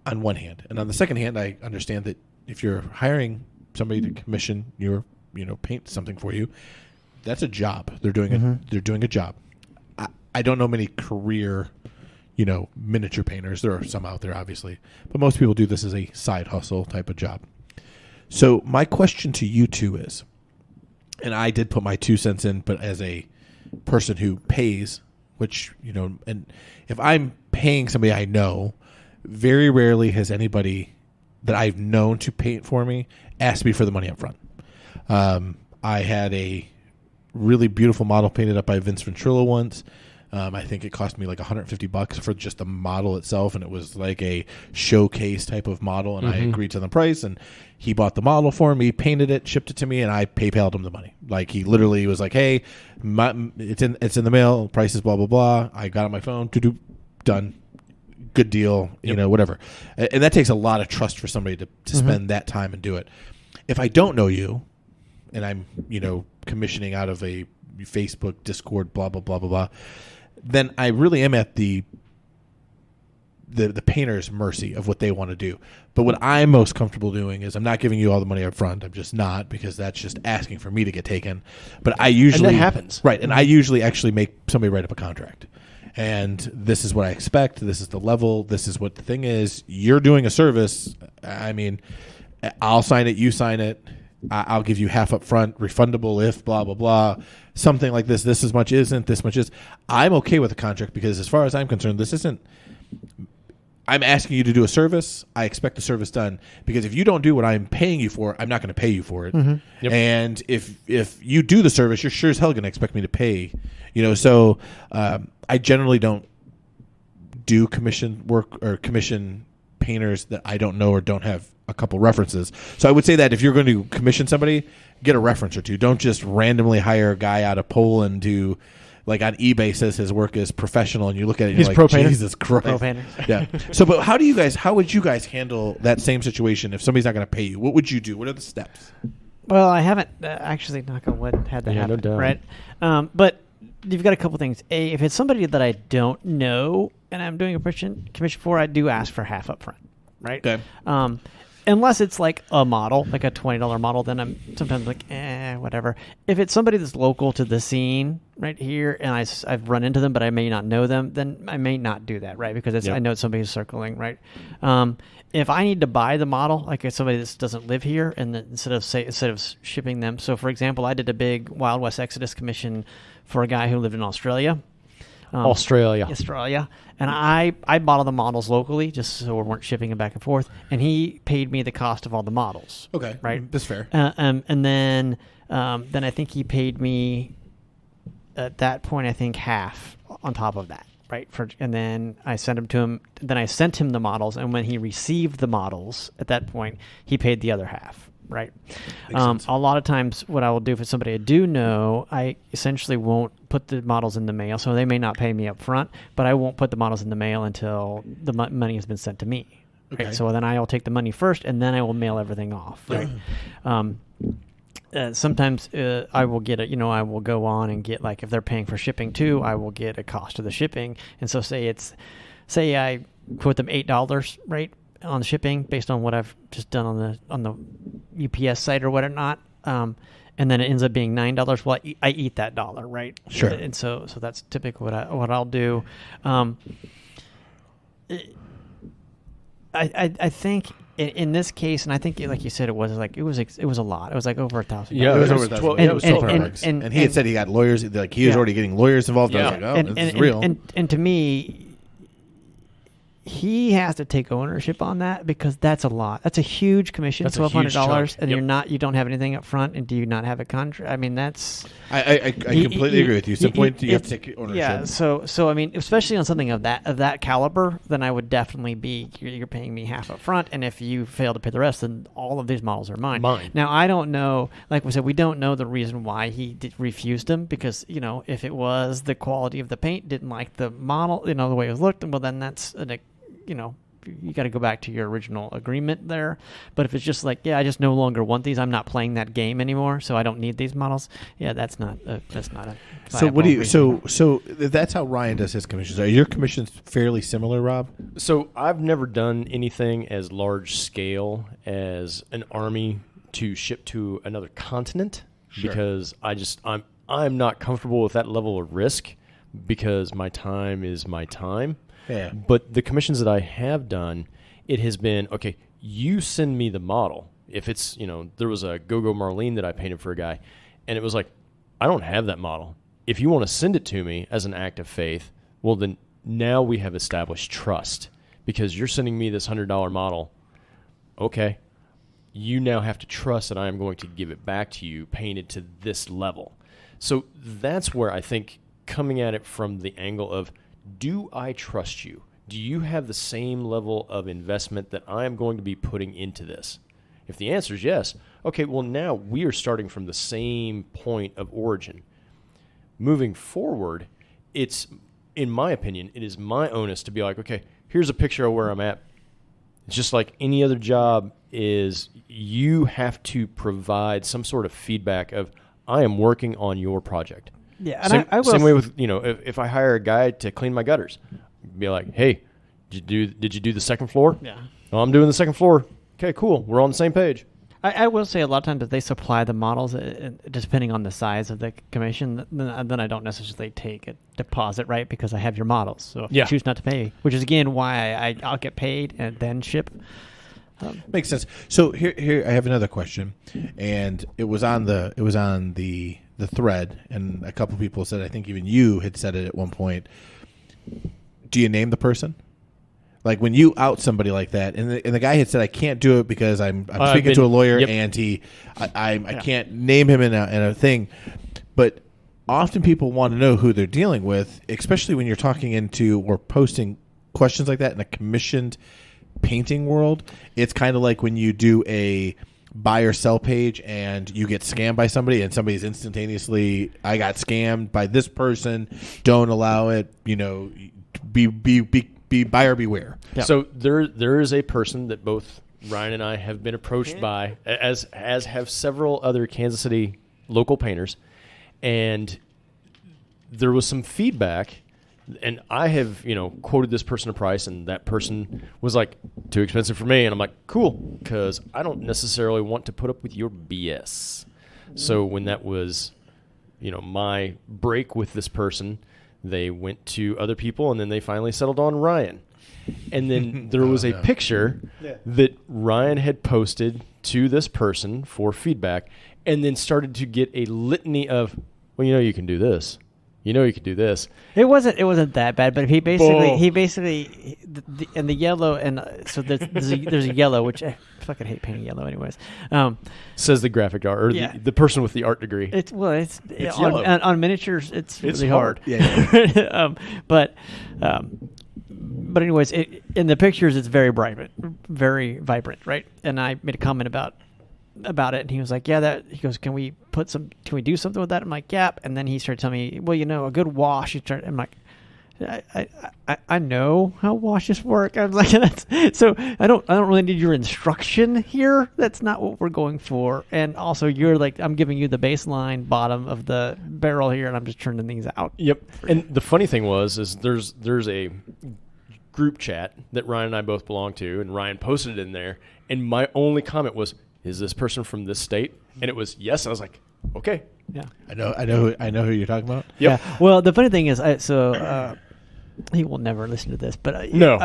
On one hand, and on the second hand, I understand that if you're hiring somebody to commission your paint something for you, that's a job. They're doing they're doing a job. I don't know many career miniature painters. There are some out there, obviously, but most people do this as a side hustle type of job. So my question to you two is, and I did put my 2 cents in, but as a person who pays, which and if I'm paying somebody I know, very rarely has anybody that I've known to paint for me asked me for the money up front. I had a really beautiful model painted up by Vince Ventrilla once. I think it cost me like $150 for just the model itself, and it was like a showcase type of model, and I agreed to the price, and he bought the model for me, painted it, shipped it to me, and I PayPal'd him the money. Like, he literally was like, hey, it's in the mail, price is blah, blah, blah. I got on my phone, done. Good deal, whatever. And that takes a lot of trust for somebody to spend that time and do it. If I don't know you, and I'm, commissioning out of a Facebook, Discord, blah, blah, blah, blah, blah, then I really am at the painter's mercy of what they want to do. But what I'm most comfortable doing is I'm not giving you all the money up front. I'm just not, because that's just asking for me to get taken. But I usually...
And that happens.
Right, and I usually actually make somebody write up a contract. And this is what I expect. This is the level. This is what the thing is. You're doing a service. I mean, I'll sign it. You sign it. I'll give you half up front, refundable if blah, blah, blah. Something like this. This as much isn't. This much is. I'm okay with the contract because as far as I'm concerned, this isn't I'm asking you to do a service. I expect the service done, because if you don't do what I'm paying you for, I'm not going to pay you for it.
Yep.
And if you do the service, you're sure as hell going to expect me to pay. So I generally don't do commission work or commission painters that I don't know or don't have a couple references. So I would say that if you're going to commission somebody, get a reference or two. Don't just randomly hire a guy out of Poland who, like on eBay, says his work is professional, and you look at it and
He's
you're
pro
like,
painter.
Jesus Christ.
Pro painter.
Yeah. So, but how would you guys handle that same situation if somebody's not going to pay you? What would you do? What are the steps?
Well, I haven't actually, knock on wood, had that
Yeah, no
happen,
doubt.
right? But you've got a couple things. A, if it's somebody that I don't know and I'm doing a commission for, I do ask for half up front, right?
Okay.
Unless it's like a model, like a $20 model, then I'm sometimes like, whatever. If it's somebody that's local to the scene right here, and I've run into them, but I may not know them, then I may not do that, right? Because I know it's somebody who's circling, right? If I need to buy the model, like if somebody that doesn't live here, and then instead of shipping them, so for example, I did a big Wild West Exodus commission for a guy who lived in Australia.
Australia.
And I bought all the models locally just so we weren't shipping them back and forth, and he paid me the cost of all the models.
Okay.
Right.
That's fair.
And then I think he paid me at that point, I think half on top of that, right? And then I sent him to him. Then I sent him the models, and when he received the models, at that point, he paid the other half. Right. A lot of times what I will do for somebody I do know, I essentially won't put the models in the mail. So they may not pay me up front, but I won't put the models in the mail until the money has been sent to me. Right?
Okay.
So then I'll take the money first, and then I will mail everything off. Right. Sometimes I will get I will go on and get, like, if they're paying for shipping too, I will get a cost of the shipping. And so say I quote them $8, right, on shipping based on what I've just done on the UPS site or whatnot, and then it ends up being $9. Well, I eat that dollar, right?
Sure.
And so that's typically what I'll do. I think in this case, and I think like you said, it was a lot. It was like over $1,000.
Yeah,
It was
it
over
was
$1,000.
12
It was
and-
$1,200.
and-
And he had said he got lawyers. Like he was already getting lawyers involved. I was like, oh, this is real.
And to me, he has to take ownership on that, because that's a lot. That's a huge commission,
That's a huge
$1,200,
chunk.
and
Yep.
you don't have anything up front, and do you not have a contract? I mean, that's.
I completely agree with you. Some point you have to take ownership.
Yeah. So I mean, especially on something of that caliber, then I would definitely be you're paying me half up front, and if you fail to pay the rest, then all of these models are mine. Now I don't know. Like we said, we don't know the reason why he refused them, because if it was the quality of the paint, didn't like the model, the way it was looked, well then that's you got to go back to your original agreement there. But if it's just like, I just no longer want these, I'm not playing that game anymore, so I don't need these models. Yeah, that's not a.
So what do you?
viable reason.
So that's how Ryan does his commissions. Are your commissions fairly similar, Rob?
So I've never done anything as large scale as an army to ship to another continent, because I'm not comfortable with that level of risk, because my time is my time.
Yeah.
But the commissions that I have done, it has been, okay, you send me the model. If it's, there was a Go-Go Marlene that I painted for a guy, and it was like, I don't have that model. If you want to send it to me as an act of faith, well, then now we have established trust, because you're sending me this $100 model. Okay. You now have to trust that I am going to give it back to you painted to this level. So that's where I think, coming at it from the angle of, do I trust you? Do you have the same level of investment that I am going to be putting into this? If the answer is yes, okay, well, now we are starting from the same point of origin. Moving forward, it's, in my opinion, it is my onus to be like, okay, here's a picture of where I'm at. It's just like any other job is, you have to provide some sort of feedback of, I am working on your project.
Yeah, and I will
same way with, if I hire a guy to clean my gutters, be like, hey, did you do the second floor?
Yeah.
Oh, I'm doing the second floor. Okay, cool. We're on the same page.
I will say a lot of times if they supply the models, depending on the size of the commission, then I don't necessarily take a deposit, right? Because I have your models. So if you choose not to pay, which is again why I'll get paid and then ship.
Makes sense. So here I have another question, and it was on the thread, and a couple people said, I think even you had said it at one point. Do you name the person? Like when you out somebody like that, and the guy had said, "I can't do it because I'm speaking to a lawyer, and I can't name him in a thing." But often people want to know who they're dealing with, especially when you're talking into or posting questions like that in a commissioned painting world. It's kind of like when you do a buy or sell page and you get scammed by somebody, and somebody's instantaneously, "I got scammed by this person. Don't allow it." Be buyer beware.
Yeah. So there is a person that both Ryan and I have been approached by, as have several other Kansas City local painters, and there was some feedback, and I have quoted this person a price, and that person was like, "Too expensive for me," and I'm like, "Cool," because I don't necessarily want to put up with your BS. So when that was, my break with this person, they went to other people, and then they finally settled on Ryan. And then there was a picture that Ryan had posted to this person for feedback, and then started to get a litany of, "Well, you can do this. You could do this." It
wasn't that bad, but he basically and the yellow, and so there's a yellow, which I fucking hate painting yellow anyways.
Says the graphic art, or the person with the art degree.
It's
yellow.
On miniatures. It's really hard.
Yeah.
But anyways, in the pictures, it's very very vibrant, right? And I made a comment about it, and he was like, "Yeah, he goes, can we do something with that?" I'm like, "Yeah." And then he started telling me, "Well, a good wash." I'm like, I know how washes work. I'm like, so I don't really need your instruction here. That's not what we're going for. And also, you're like, I'm giving you the baseline bottom of the barrel here, and I'm just turning things out.
Yep. And the funny thing is there's a group chat that Ryan and I both belong to, and Ryan posted it in there, and my only comment was, "Is this person from this state?" And it was yes. I was like, okay.
Yeah.
I know who you're talking about.
Yep.
Yeah. Well, the funny thing is, he will never listen to this, but
no.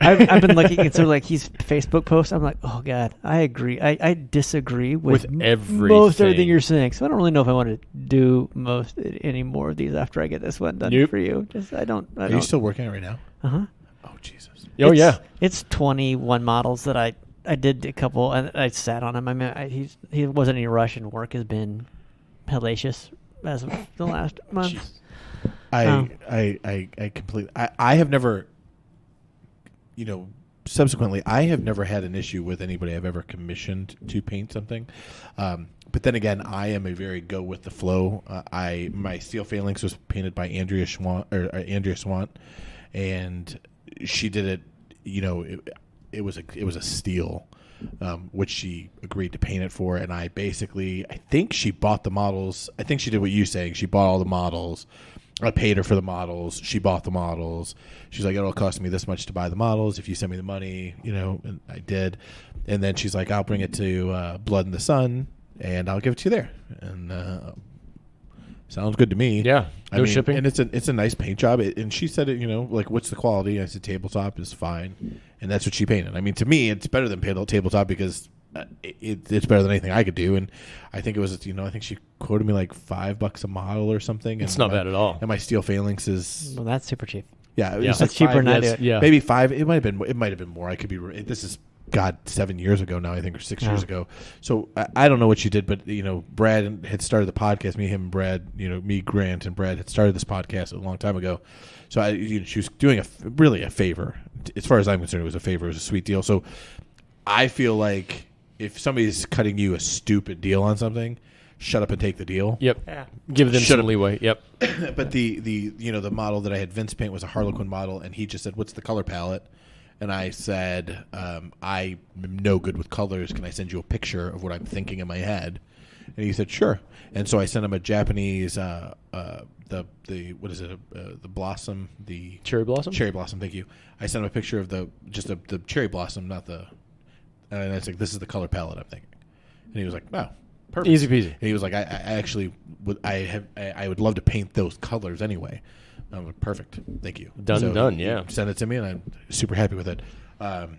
I've been looking at his Facebook posts. I'm like, oh God, I agree. I disagree with most everything you're saying. So I don't really know if I want to do any more of these after I get this one done for you. I don't.
Are you still working on it right now?
Uh-huh.
Oh Jesus.
It's 21 models that I did a couple, and I sat on him. I mean, he wasn't in any rush, and work has been hellacious as of the last month.
Jeez.
I completely. I have never, subsequently, I have never had an issue with anybody I've ever commissioned to paint something. But then again, I am a very go with the flow. My Steel Phalanx was painted by Andrea Swan, and she did it. It was a steel, which she agreed to paint it for, and I think she bought the models. I think she did what you're saying. She bought all the models. I paid her for the models. She bought the models. She's like, "It'll cost me this much to buy the models if you send me the money," and I did. And then she's like, "I'll bring it to Blood in the Sun, and I'll give it to you there." And sounds good to me.
Yeah, shipping.
And it's a nice paint job. And she said it, like, "What's the quality?" I said, "Tabletop is fine," and that's what she painted. I mean, to me, it's better than tabletop because it's better than anything I could do. And I think it was, I think she quoted me like $5 a model or something.
It's not bad at all.
And my Steel Phalanx is
that's super cheap.
Yeah,
that's cheaper than I do.
Yeah,
maybe $5. It might have been more. I could be. This is 7 years ago now, I think, or 6 years ago. So I don't know what she did, but Brad had started the podcast. Me, him, Brad. Me, Grant, and Brad had started this podcast a long time ago. So she was doing a favor. As far as I'm concerned, it was a favor. It was a sweet deal. So I feel like if somebody's cutting you a stupid deal on something, shut up and take the deal.
Yep. Yeah. Give them some leeway. Yep.
But the model that I had Vince paint was a Harlequin model, and he just said, "What's the color palette?" And I said, "I'm no good with colors. Can I send you a picture of what I'm thinking in my head?" And he said, "Sure." And so I sent him a Japanese the blossom, the
cherry blossom.
Cherry blossom. Thank you. I sent him a picture of the cherry blossom, not the. And I was like, "This is the color palette I'm thinking." And he was like, "Wow, perfect,
easy peasy."
And he was like, "I actually would. I would love to paint those colors anyway." I'm like, "Perfect, thank you."
Done. Yeah.
Send it to me, and I'm super happy with it. And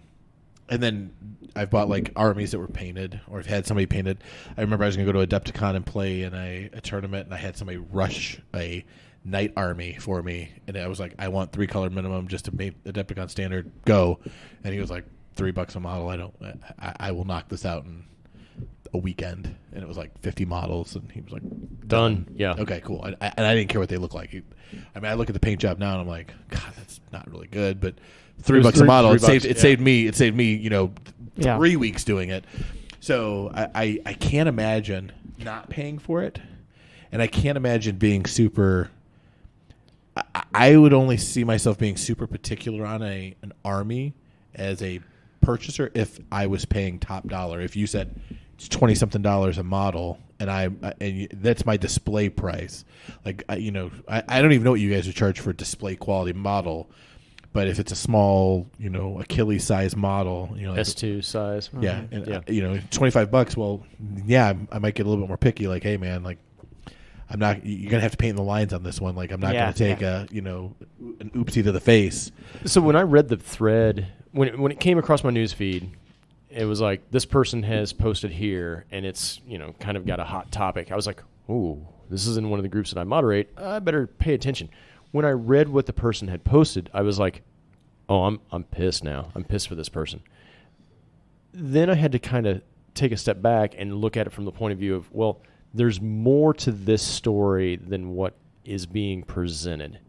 then I've bought like armies that were painted, or I've had somebody painted. I remember I was going to go to Adepticon and play in a tournament, and I had somebody rush a Night Army for me, and I was like, I want 3 color minimum just to make Adepticon standard go, and he was like, $3 a model. I will knock this out in a weekend, and it was like 50 models, and he was like,
Done. Yeah.
Okay, cool. And I didn't care what they look like. I look at the paint job now, and I'm like, God, that's not really good, but $3 a model. It saved me. 3 weeks doing it. So I can't imagine not paying for it, and I can't imagine being super. I would only see myself being super particular on an army as a purchaser if I was paying top dollar. If you said it's $20-something a model, and that's my display price. Like I don't even know what you guys would charge for a display quality model, but if it's a small, Achilles size model, like
S2 size,
yeah, and $25. Well, yeah, I might get a little bit more picky. Like, hey, man, like I'm not. You're gonna have to paint the lines on this one. Like I'm not gonna take an oopsie to the face.
So when I read the thread, when it came across my news feed, it was like, this person has posted here, and it's, kind of got a hot topic. I was like, ooh, this is in one of the groups that I moderate. I better pay attention. When I read what the person had posted, I was like, oh, I'm pissed now. I'm pissed for this person. Then I had to kind of take a step back and look at it from the point of view of, well, there's more to this story than what is being presented.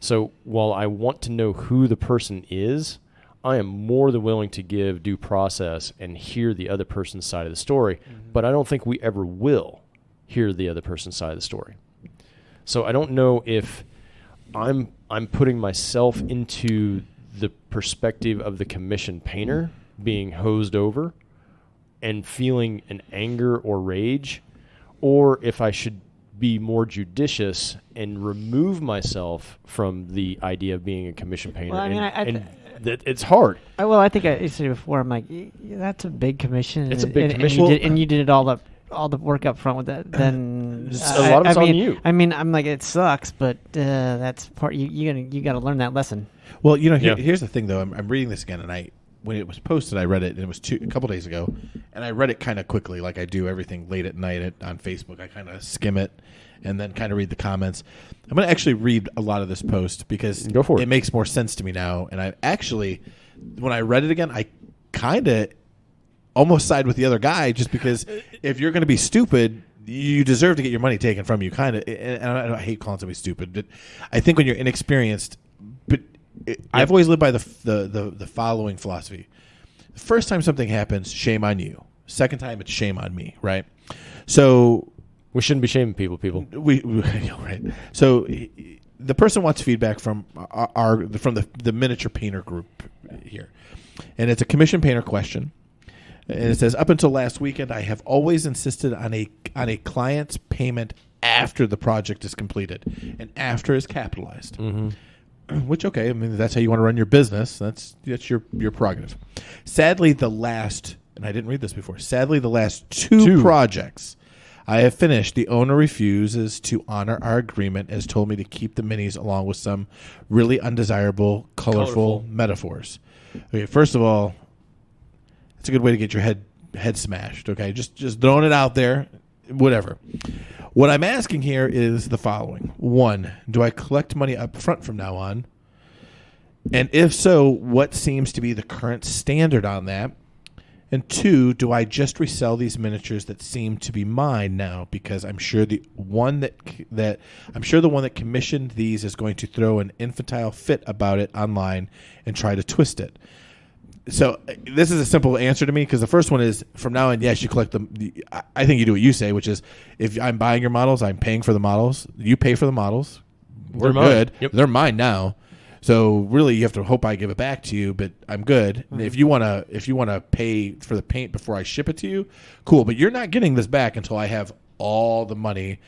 So while I want to know who the person is, I am more than willing to give due process and hear the other person's side of the story, but I don't think we ever will hear the other person's side of the story. So I don't know if I'm putting myself into the perspective of the commission painter being hosed over and feeling an anger or rage, or if I should be more judicious and remove myself from the idea of being a commission painter. Well, it's hard.
I think I said before, I'm like, that's a big commission.
It's a big commission.
And you did all the work up front with that. Then
a lot of it's on you.
I mean, I'm like, it sucks, but that's part. You got to learn that lesson.
Well, here's the thing, though. I'm reading this again, and when it was posted, I read it, and it was a couple days ago, and I read it kind of quickly, like I do everything late at night on Facebook. I kind of skim it and then kind of read the comments. I'm going to actually read a lot of this post because it makes more sense to me now. And I actually, when I read it again, I kind of almost side with the other guy, just because if you're going to be stupid, you deserve to get your money taken from you, kind of. And I hate calling somebody stupid, but I think when you're inexperienced, but I've always lived by the following philosophy. The first time something happens, shame on you. Second time, it's shame on me, right? So
we shouldn't be shaming people.
We right. So the person wants feedback from the miniature painter group here, and it's a commission painter question. And it says, up until last weekend, I have always insisted on a client's payment after the project is completed and after is capitalized. Mm-hmm. Which, okay, I mean, that's how you want to run your business. That's your prerogative. Sadly, and I didn't read this before, the last two projects I have finished, the owner refuses to honor our agreement, has told me to keep the minis along with some really undesirable, colorful metaphors. Okay, first of all, it's a good way to get your head smashed, okay? Just throwing it out there, whatever. What I'm asking here is the following. 1, do I collect money up front from now on? And if so, what seems to be the current standard on that? And 2, do I just resell these miniatures that seem to be mine now? Because I'm sure the one that commissioned these is going to throw an infantile fit about it online and try to twist it. So this is a simple answer to me, because the first one is, from now on, yes, you collect them. I think you do what you say, which is, if I'm buying your models, I'm paying for the models. You pay for the models. We're good. Yep. They're mine now. So really, you have to hope I give it back to you, but I'm good. Mm-hmm. If you wanna pay for the paint before I ship it to you, cool. But you're not getting this back until I have all the money,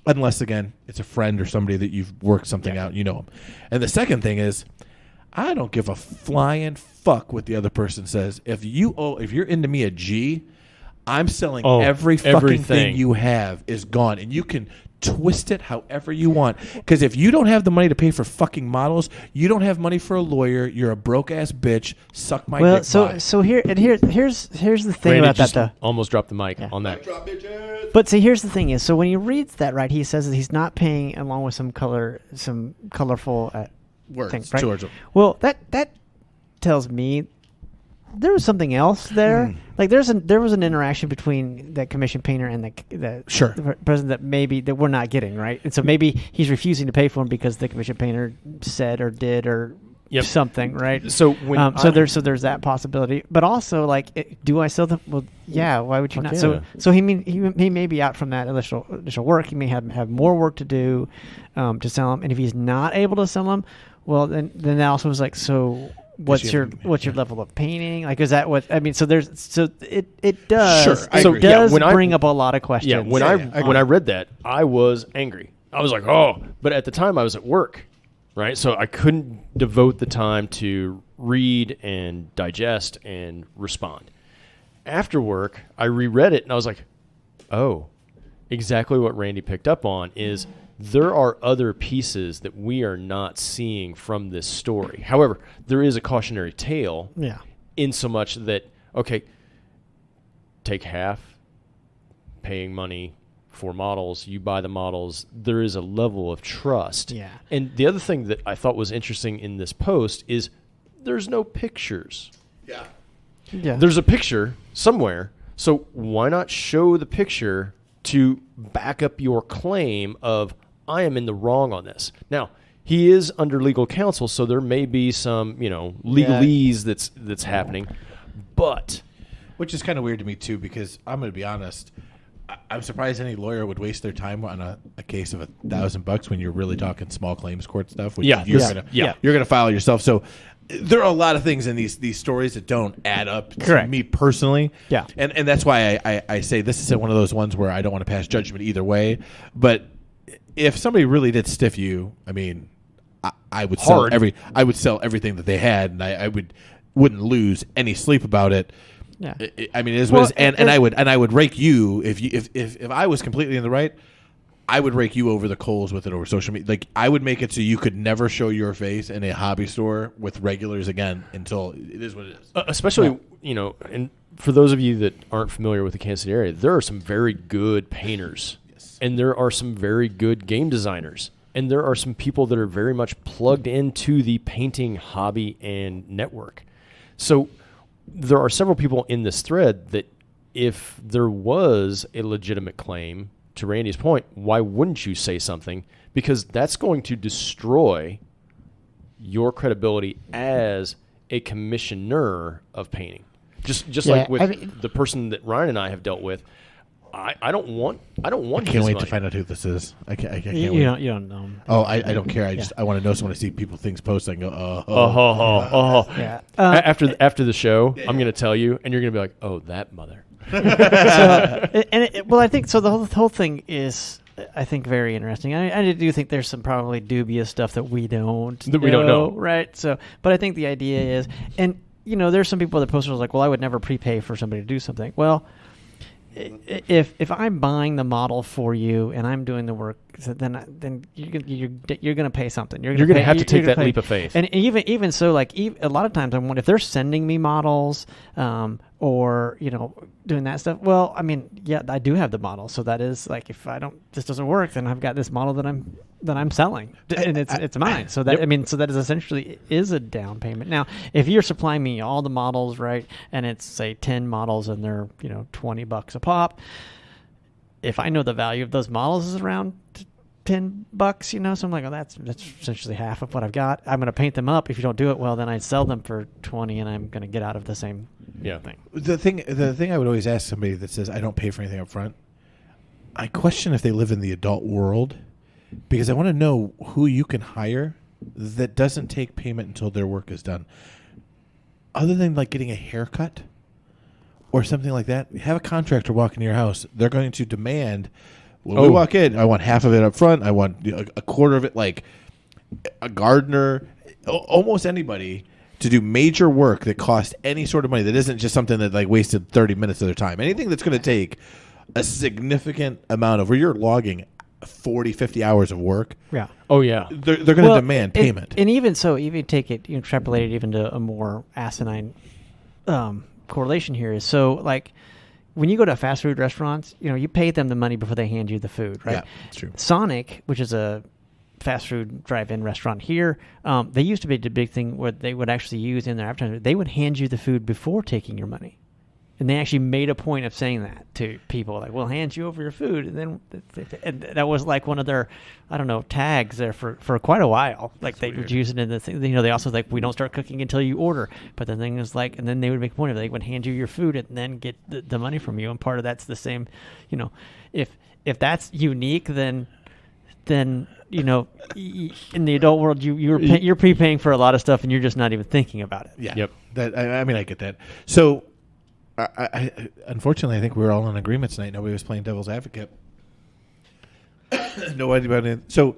unless again it's a friend or somebody that you've worked something out. You know them. And the second thing is, I don't give a flying fuck what the other person says. If you're into me a G, I'm selling every fucking thing you have is gone, and you can twist it however you want. Because if you don't have the money to pay for fucking models, you don't have money for a lawyer. You're a broke ass bitch. Suck my dick.
So here's the thing
Randy
about that
just
though.
almost dropped the mic on that.
But see, here's the thing is, so when he reads that, right, he says that he's not paying along with some colorful
words.
things, right?
George.
Well, that tells me there was something else there. Like there was an interaction between the commission painter and the president that maybe that we're not getting, right? And so maybe he's refusing to pay for him because the commission painter said or did or something, right?
So when
there's that possibility, but also like, do I sell them? Well, yeah. Why would you not?
Yeah.
So he may be out from that initial work. He may have more work to do to sell them, and if he's not able to sell them, well, then that also was like, so what's your level of painting? Like, is that what I mean? So it does bring up a lot of questions.
Yeah, when I read that, I was angry. I was like, oh, but at the time I was at work. Right, so I couldn't devote the time to read and digest and respond. After work, I reread it and I was like, oh, exactly what Randy picked up on is there are other pieces that we are not seeing from this story. However, there is a cautionary tale in so much that, okay, take half, paying money for models, you buy the models, there is a level of trust.
Yeah.
And the other thing that I thought was interesting in this post is there's no pictures.
Yeah.
There's a picture somewhere, so why not show the picture to back up your claim of I am in the wrong on this. Now, he is under legal counsel, so there may be some, legalese that's happening, but
which is kind of weird to me too, because I'm going to be honest, I'm surprised any lawyer would waste their time on a case of $1,000 when you're really talking small claims court stuff. Which you're gonna file yourself. So there are a lot of things in these stories that don't add up to me personally.
Yeah,
and that's why I say this is one of those ones where I don't want to pass judgment either way. But if somebody really did stiff you, I mean, I would sell everything that they had, and I wouldn't lose any sleep about it.
Yeah,
I mean, it is what it is, and I would rake you if I was completely in the right. I would rake you over the coals with it over social media. Like, I would make it so you could never show your face in a hobby store with regulars again until it is what it is.
Especially, and for those of you that aren't familiar with the Kansas City area, there are some very good painters, and there are some very good game designers, and there are some people that are very much plugged into the painting hobby and network. So there are several people in this thread that if there was a legitimate claim, to Randy's point, why wouldn't you say something? Because that's going to destroy your credibility as a commissioner of painting. Just like with the person that Ryan and I have dealt with, I don't want. I
can't wait to find out who this is. I can't wait.
You don't know.
Oh, I don't care. I want to know. So when I see things post, I can go,
Yeah. After the show, I'm going to tell you, and you're going to be like, oh, that mother.
I think so. The whole thing is, I think, very interesting. I do think there's some probably dubious stuff that we don't know, right? So, but I think the idea is, and there's some people that posted like, well, I would never prepay for somebody to do something. Well, if I'm buying the model for you and I'm doing the work, then you're going to pay something. You're going to
have to take that leap of faith.
And even so, like a lot of times I'm wondering if they're sending me models, or doing that stuff. Well, I mean, yeah, I do have the model, so that is like if this doesn't work, then I've got this model that I'm selling, and it's mine. So that so that is essentially a down payment. Now, if you're supplying me all the models, right, and it's say 10 models and they're $20 a pop, if I know the value of those models is around $10, so I'm like, oh, that's essentially half of what I've got. I'm going to paint them up. If you don't do it well, then I sell them for $20, and I'm going to get out of the same thing.
The thing I would always ask somebody that says I don't pay for anything up front, I question if they live in the adult world, because I want to know who you can hire that doesn't take payment until their work is done. Other than like getting a haircut or something like that, have a contractor walk into your house. They're going to demand. When we walk in, I want half of it up front. I want a quarter of it, like a gardener, almost anybody to do major work that costs any sort of money that isn't just something that like wasted 30 minutes of their time. Anything that's going to take a significant amount of where you're logging 40, 50 hours of work,
Yeah.
Oh yeah.
they're going to demand payment.
And even so, even take it, extrapolate it even to a more asinine correlation here is so like when you go to fast food restaurants, you pay them the money before they hand you the food, right?
Yeah, it's true.
Sonic, which is a fast food drive-in restaurant here, they used to be the big thing where they would actually use in their advertising. They would hand you the food before taking your money. And they actually made a point of saying that to people, like, we'll hand you over your food. And that was like one of their, tags there for quite a while. Like they would use it in the thing. They also like, we don't start cooking until you order. But the thing is like, and then they would make a point of it. They would hand you your food and then get the money from you. And part of that's the same, if that's unique, then in the adult world, you're prepaying for a lot of stuff and you're just not even thinking about it.
Yeah.
Yep.
I get that. So, I unfortunately, I think we were all in agreement tonight. Nobody was playing devil's advocate. Nobody about it. So,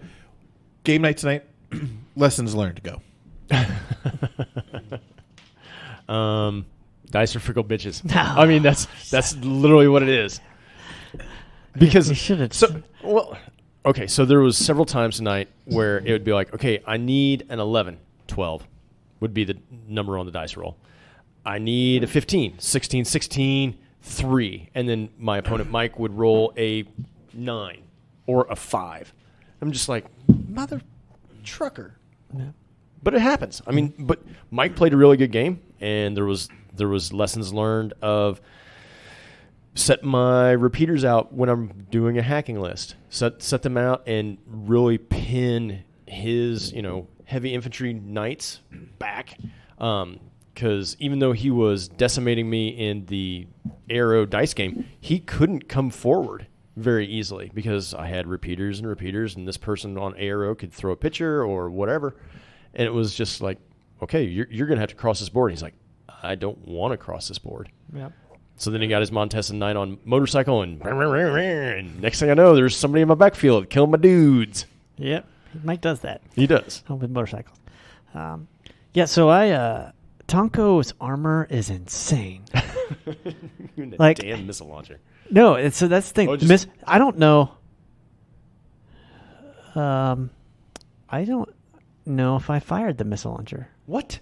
game night tonight. Lessons learned. Go.
Dice are fickle bitches.
No.
I mean, that's literally what it is. Because
You should have.
so there was several times tonight where it would be like, okay, I need an 11, 12 would be the number on the dice roll. I need a 15, 16, 16, 3. And then my opponent, Mike, would roll a 9 or a 5. I'm just like, mother trucker.
Yeah.
But it happens. I mean, but Mike played a really good game, and there was lessons learned of set my repeaters out when I'm doing a hacking list. Set them out and really pin his, heavy infantry knights back. Because even though he was decimating me in the arrow dice game, he couldn't come forward very easily because I had repeaters, and this person on arrow could throw a pitcher or whatever. And it was just like, okay, you're going to have to cross this board. And he's like, I don't want to cross this board.
Yep.
So then he got his Montesson Knight on motorcycle, and next thing I know, there's somebody in my backfield killing my dudes.
Yep. Mike does that.
He does.
With motorcycles. So Tonko's armor is insane. Like,
damn missile launcher.
No, so that's the thing. I don't know. I don't know if I fired the missile launcher.
What?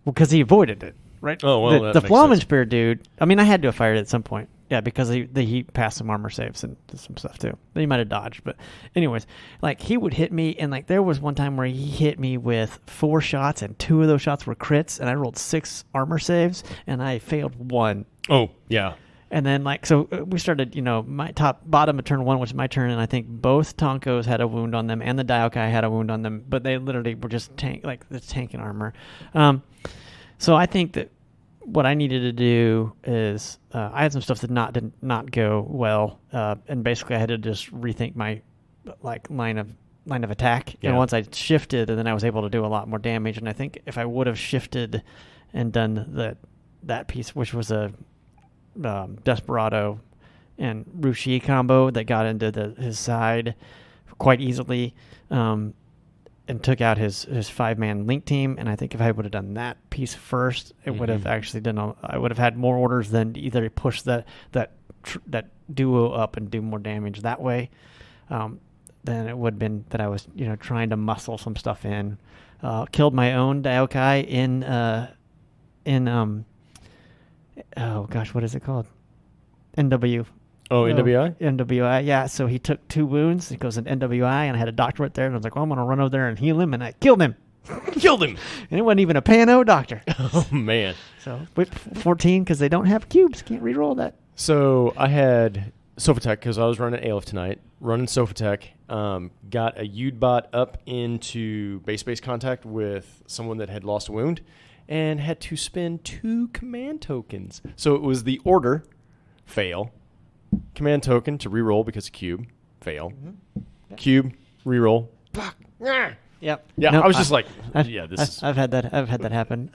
Well, because he avoided it, right?
Oh, well,
the
that makes
Flamenspear dude. I mean, I had to have fired it at some point. Yeah, because he passed some armor saves and some stuff too. He might have dodged, but anyways, like he would hit me, and like there was one time where he hit me with 4 shots, and 2 of those shots were crits, and I rolled 6 armor saves, and I failed 1.
Oh, yeah.
And then so we started, my bottom of turn 1 was my turn, and I think both Tonkos had a wound on them, and the Daiokai had a wound on them, but they literally were just tanking armor. So I think that what I needed to do is I had some stuff that did not go well, and basically I had to just rethink my line of attack.
Yeah.
And once I shifted, and then I was able to do a lot more damage. And I think if I would have shifted and done that piece, which was a Desperado and Rushi combo that got into his side quite easily, and took out his 5-man link team. And I think if I would have done that piece first, it would have actually I would have had more orders than either push that duo up and do more damage that way. Then it would have been that I was trying to muscle some stuff in. Killed my own Daiokai in oh gosh, what is it called? NW.
Oh, NWI?
NWI, yeah. So he took 2 wounds. He goes in NWI, and I had a doctor right there, and I was like, well, I'm going to run over there and heal him, and I killed him.
Killed him.
And it wasn't even a Pano doctor.
Oh, man.
So, 14, because they don't have cubes. Can't reroll that.
So I had Sophatech, because I was running Aleph tonight, running Sophatech, got a Udbot up into base contact with someone that had lost a wound, and had to spend 2 command tokens. So it was the order, fail, command token to reroll because of cube, fail, cube, reroll, fuck,
Yep.
yeah.
No,
I was just
I've had that happen.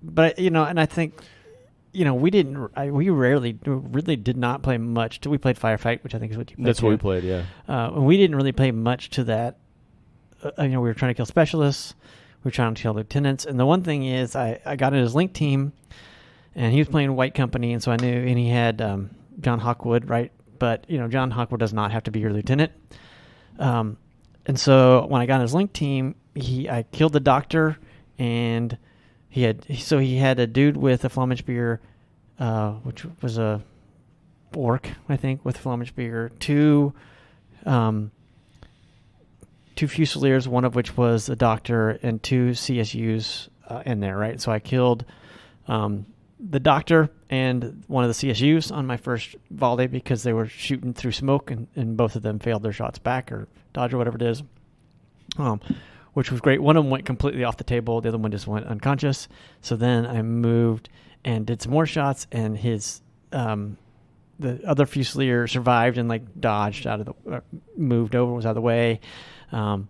But and I think we rarely really did not play much. We played Firefight, which I think is what you played.
That's what we played, yeah.
And we didn't really play much to that. We were trying to kill specialists. We were trying to kill lieutenants. And the one thing is I got in his link team, and he was playing White Company, and so I knew, and he had John Hawkwood, right, but John Hawkwood does not have to be your lieutenant. And so when I got on his link team, I killed the doctor, and he had a dude with a Flammenspear, which was a orc, I think, with Flammenspear, two Fusiliers, one of which was a doctor, and two CSUs in there, right? So I killed the doctor and one of the CSUs on my first volley because they were shooting through smoke, and both of them failed their shots back or dodge or whatever it is, which was great. One of them went completely off the table. The other one just went unconscious. So then I moved and did some more shots, and his the other Fusilier survived and dodged out of the moved over, was out of the way, and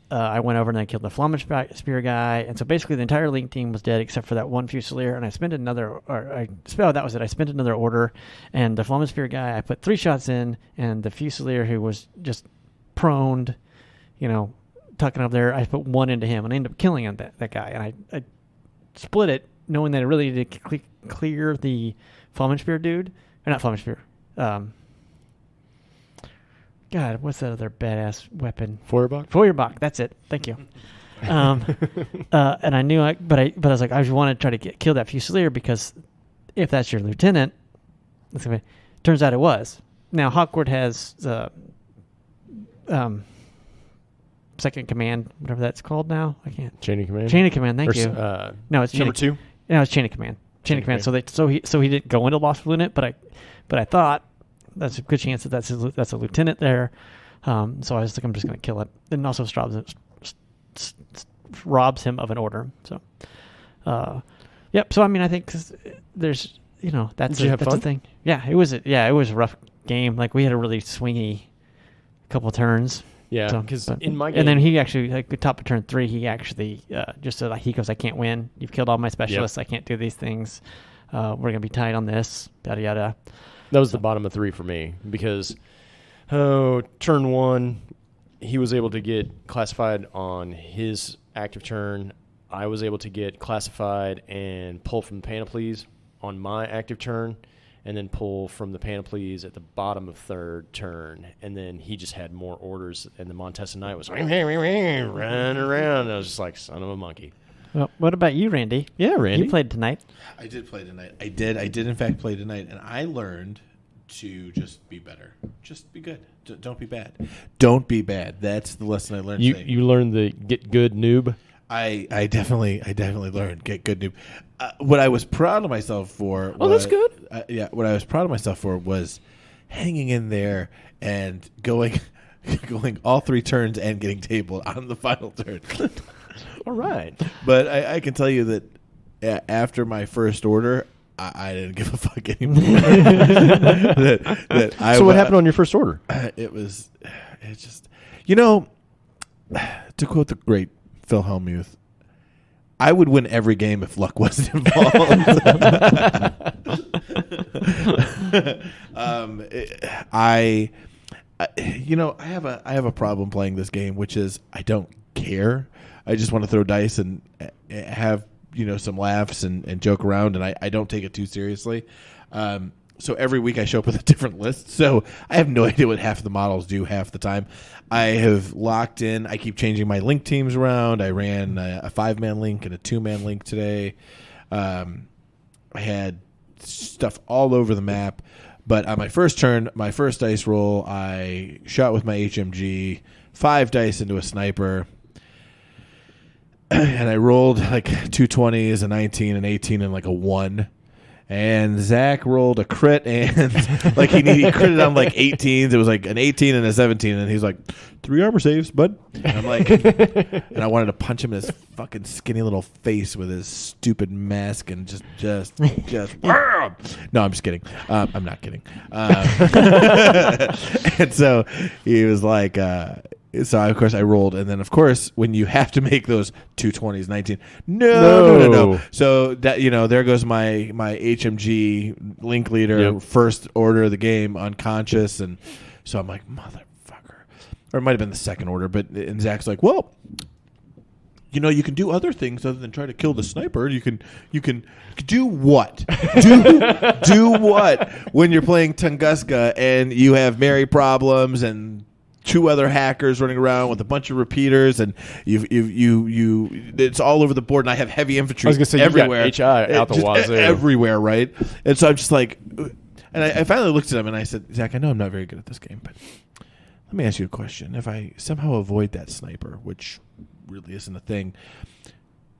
I went over and I killed the Flammenspear guy, and so basically the entire link team was dead except for that one Fusilier. And I spent another, that was it. I spent another order, and the Flammenspear guy, I put 3 shots in, and the Fusilier who was just proned, tucking up there, I put 1 into him, and I ended up killing that guy. And I split it, knowing that I really needed to clear the Flammenspear dude, or not Flammenspear. God, what's that other badass weapon? Feuerbach. That's it. Thank you. And I knew but I was like, I just want to try to kill that Fusilier, because if that's your lieutenant, turns out it was. Now Hawkwood has second command, whatever that's called now. I can't.
Chain of command.
Chain of command. Thank you. No, it's
number 2.
No, it's chain of command. Chain of command. So he didn't go into lost lieutenant, but I thought that's a good chance that that's a lieutenant there. So I was like, I'm just going to kill it. And also robs him of an order. So, yep. So I mean, I think there's that's
Did you have
that's
fun?
a thing. Yeah, it was a rough game. We had a really swingy couple turns.
Yeah, because in my game,
and then he actually top of turn 3, he actually just said he goes, I can't win. You've killed all my specialists.
Yep.
I can't do these things. We're gonna be tight on this. Yada yada.
that was the bottom of 3 for me, because turn 1, he was able to get classified on his active turn. I was able to get classified and pull from the panoplies on my active turn, and then pull from the panoplies at the bottom of 3rd turn. And then he just had more orders, and the Montesa Knight was running around. I was just like, son of a monkey.
Well, what about you, Randy?
Yeah, Randy.
You played tonight.
I did play tonight. I did in fact play tonight, and I learned to just be better. Just be good. Don't be bad. Don't be bad. That's the lesson I learned today.
You learned the get good noob?
I definitely learned get good noob. What I was proud of myself for.
That's good.
What I was proud of myself for was hanging in there and going all 3 turns and getting tabled on the final turn.
All right.
But I can tell you that after my first order, I didn't give a fuck anymore.
So what happened on your first order?
It's just, to quote the great Phil Hellmuth, I would win every game if luck wasn't involved. I have a problem playing this game, which is I don't care. I just want to throw dice and have some laughs and joke around, and I don't take it too seriously. So every week I show up with a different list. So I have no idea what half of the models do half the time. I have locked in. I keep changing my link teams around. I ran a 5-man link and a 2-man link today. I had stuff all over the map. But on my first turn, my first dice roll, I shot with my HMG, 5 dice into a sniper. And I rolled 2 20s, a 19, an 18, and a 1. And Zach rolled a crit, and he critted on 18s. It was an 18 and a 17, and he's like, 3 armor saves, bud. And I'm like, and I wanted to punch him in his fucking skinny little face with his stupid mask, and just. No, I'm just kidding. I'm not kidding. And so he was like. So, of course, I rolled. And then, of course, when you have to make those 2 20s, 19, no. So, that there goes my HMG link leader, first order of the game, unconscious. And so I'm like, motherfucker. Or it might have been the second order. And Zach's like, well, you can do other things other than try to kill the sniper. You can do what? do what when you're playing Tunguska and you have Mary problems and 2 other hackers running around with a bunch of repeaters, and you it's all over the board, and I have heavy infantry.
I was gonna say
everywhere,
you got HI out the wazoo
everywhere, right? And so I'm just like, and I finally looked at him and I said, Zach, I know I'm not very good at this game, but let me ask you a question. If I somehow avoid that sniper, which really isn't a thing,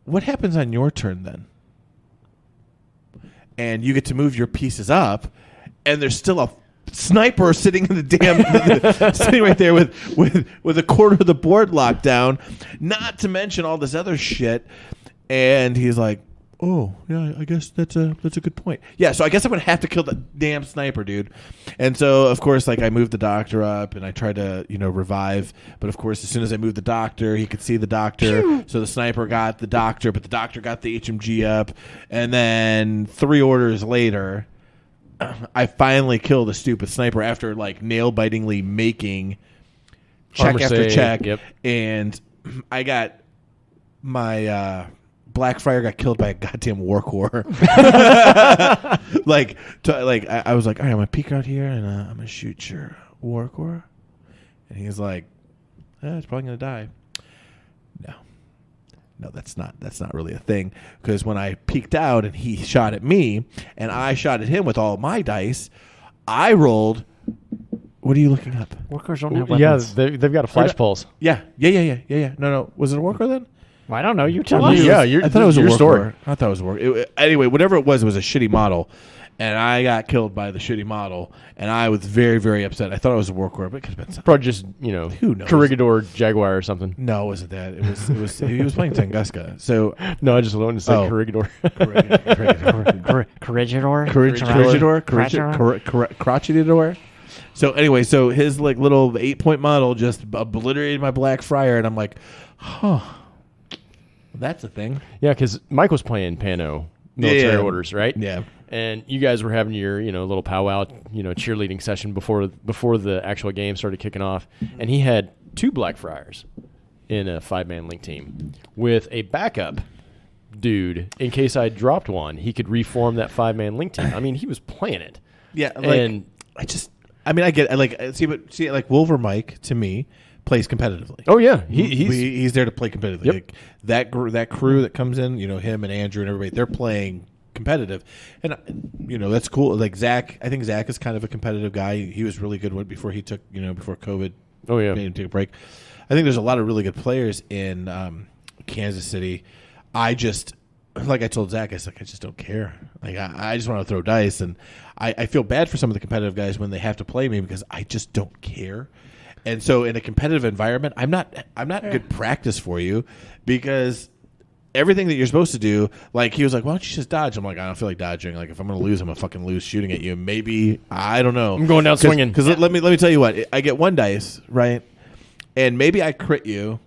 what happens on your turn then? And you get to move your pieces up, and there's still a sniper sitting in the damn sitting right there with a quarter of the board locked down, not to mention all this other shit. And he's like, oh yeah, I guess that's a good point. Yeah, so I guess I'm gonna have to kill the damn sniper, dude. And so of course, like, I moved the doctor up and I tried to revive, but of course as soon as I moved the doctor, he could see the doctor. So the sniper got the doctor, but the doctor got the HMG up, and then 3 orders later, I finally killed the stupid sniper after like nail-bitingly making check
Armor
after
save,
check.
yep.
And I got my Blackfire got killed by a goddamn Warcore. I was like, all right, I'm gonna peek out here and I'm gonna shoot your Warcore. And he's like, it's probably gonna die. No, that's not really a thing, because when I peeked out and he shot at me and I shot at him with all my dice, I rolled. What are you looking up?
Workers don't have
Yeah,
weapons.
they've got a flash pulse.
Yeah. No, was it a Warcore then?
Well, I don't know. You tell us.
Yeah,
I thought it was
your
a Warcore.
story.
I thought it was a Warcore. Anyway, whatever it was a shitty model, and I got killed by the shitty model, and I was very, very upset. I thought it was a Warcore, but it could have been something.
Probably just
Who knows?
Corregidor Jaguar or something.
No, it wasn't that. It was he was playing Tunguska. So
No, I just wanted to say
Oh.
Corregidor.
Crotchidor. So anyway, so his like little 8-point model just obliterated my Blackfire, and I'm like, that's a thing.
Yeah, because Mike was playing Pano military
Yeah.
orders, right?
Yeah.
And you guys were having your, little powwow, cheerleading session before the actual game started kicking off. And he had 2 Blackfriars in a 5-man link team with a backup dude in case I dropped one. He could reform that 5-man link team. I mean, he was playing it.
Yeah, like,
And
I get like Wolver Mike to me plays competitively.
oh yeah, he's
He's there to play competitively.
Yep.
Like, that crew that comes in, him and Andrew and everybody, they're playing competitive, and that's cool. Like Zach, I think Zach is kind of a competitive guy. He was really good before he took before COVID.
Oh yeah,
made him take a break. I think there's a lot of really good players in Kansas City. I just, like I told Zach, I just don't care. Like I just want to throw dice, and I feel bad for some of the competitive guys when they have to play me because I just don't care. And so in a competitive environment, I'm not good practice for you, because everything that you're supposed to do, like he was like, why don't you just dodge? I'm like, I don't feel like dodging. Like if I'm going to lose, I'm going to fucking lose shooting at you. Maybe, I don't know.
I'm going down swinging.
Because let me tell you what, I get 1 dice, right? And maybe I crit you,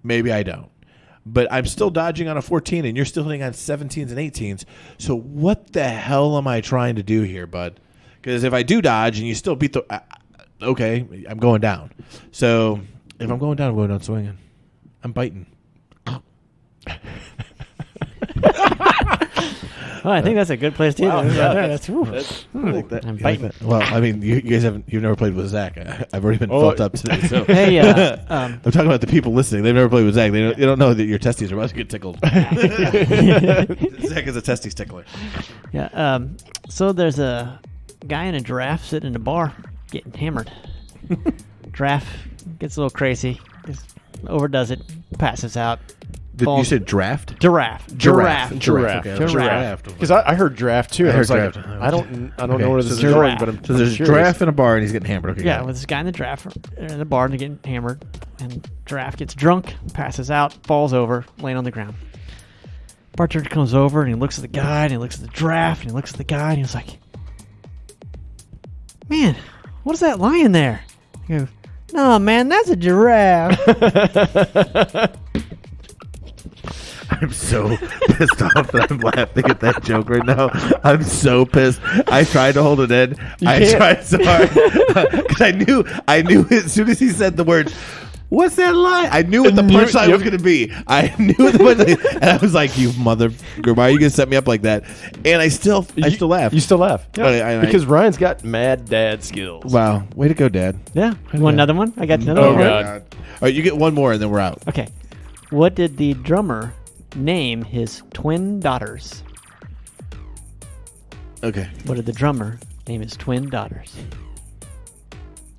maybe I don't. But I'm still dodging on a 14 and you're still hitting on 17s and 18s. So what the hell am I trying to do here, bud? Because if I do dodge and you still beat the... okay, I'm going down. So if I'm going down swinging. I'm biting.
Oh, I think that's a good place to
Wow,
do.
yeah,
That's
like that.
I'm
You
biting.
like that? Well, I mean, you guys you've never played with Zach. I've already been felt up today. So
Hey,
I'm talking about the people listening. They've never played with Zach. They don't know that your testes are about to get tickled. Zach is a testes tickler.
yeah. So there's a guy in a giraffe sitting in a bar getting hammered. Giraffe gets a little crazy, just overdoes it, passes out.
You said draft?
Giraffe.
Okay,
Giraffe.
Giraffe.
Because I heard draft too.
I
I
heard
was like,
draft.
I don't
Okay,
know where
so
this is
there's
going,
giraffe.
but I'm
So there's a
curious.
giraffe in a bar and he's getting hammered. Okay,
Yeah,
got it.
with this guy in the giraffe in the bar and they're getting hammered, and giraffe gets drunk, passes out, falls over, laying on the ground. Bartender comes over and he looks at the guy and he looks at the giraffe and he looks at the guy and he's like, "Man, what is that lying there?" He goes, "No, man, that's a giraffe."
I'm so pissed off that I'm laughing at that joke right now. I'm so pissed. I tried to hold it in. I
can't.
tried so hard because I knew as soon as he said the words, What's that line? I knew what the punchline was going to be. I knew what the punchline, and I was like, "You mother! Why are you going to set me up like that?" And I still laugh.
You still laugh.
Yeah.
Because Ryan's got mad dad skills.
Wow, way to go, Dad!
Yeah. You want another one? I got another
Oh,
one.
God.
All right, you get one more, and then we're out.
Okay. What did the drummer name his twin daughters?
Okay.
What did the drummer name his twin daughters?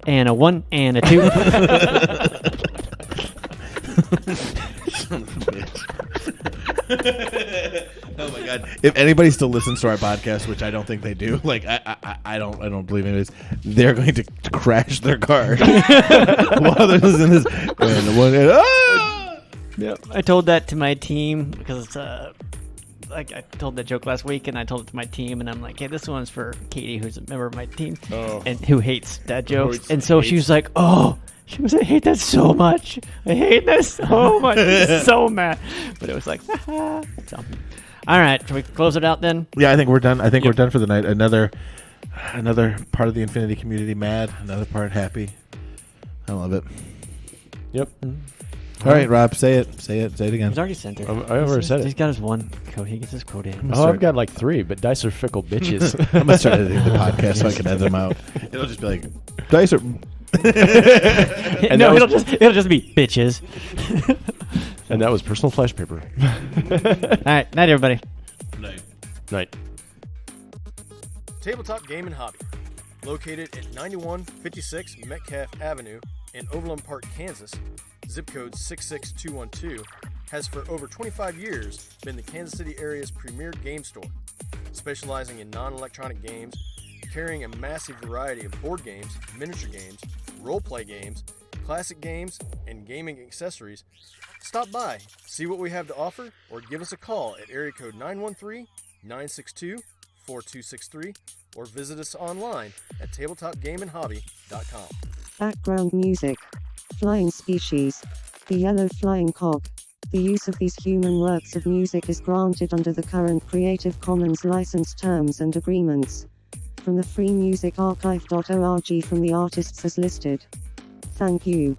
And a 1 and a 2.
Son of a bitch. Oh my god! If anybody still listens to our podcast, which I don't think they do, like I don't believe it is, they're going to crash their car while they're listening to this.
Yep. I told that to my team because like I told that joke last week, and I told it to my team, and I'm like, "Hey, this one's for Katie, who's a member of my team, and who hates dad jokes." And so she was like, "Oh." She was, I hate that so much. I hate this so much. She's so mad. But it was like, haha. So, all right. Can we close it out then?
Yeah, I think we're done. I think we're done for the night. Another part of the Infinity community mad. Another part happy. I love it.
Yep.
All right, Rob, say it. Say it again.
He's already sent it.
I already said
He's
it.
got his one code. He gets his code in.
Oh, I've got like 3, but dice are fickle bitches.
I'm gonna start editing the podcast so I can edit them out. It'll just be like dice are.
And
no, it'll just be bitches.
And that was personal flash paper.
All right, night everybody.
Night. Tabletop Game and Hobby, located at 9156 Metcalf Avenue in Overland Park, Kansas, zip code 66212, has for over 25 years been the Kansas City area's premier game store, specializing in non-electronic games, carrying a massive variety of board games, miniature games, role-play games, classic games, and gaming accessories. Stop by, see what we have to offer, or give us a call at area code 913-962-4263, or visit us online at tabletopgameandhobby.com.
Background music. Flying Species. The Yellow Flying Cog. The use of these human works of music is granted under the current Creative Commons license terms and agreements. From the freemusicarchive.org from the artists as listed. Thank you.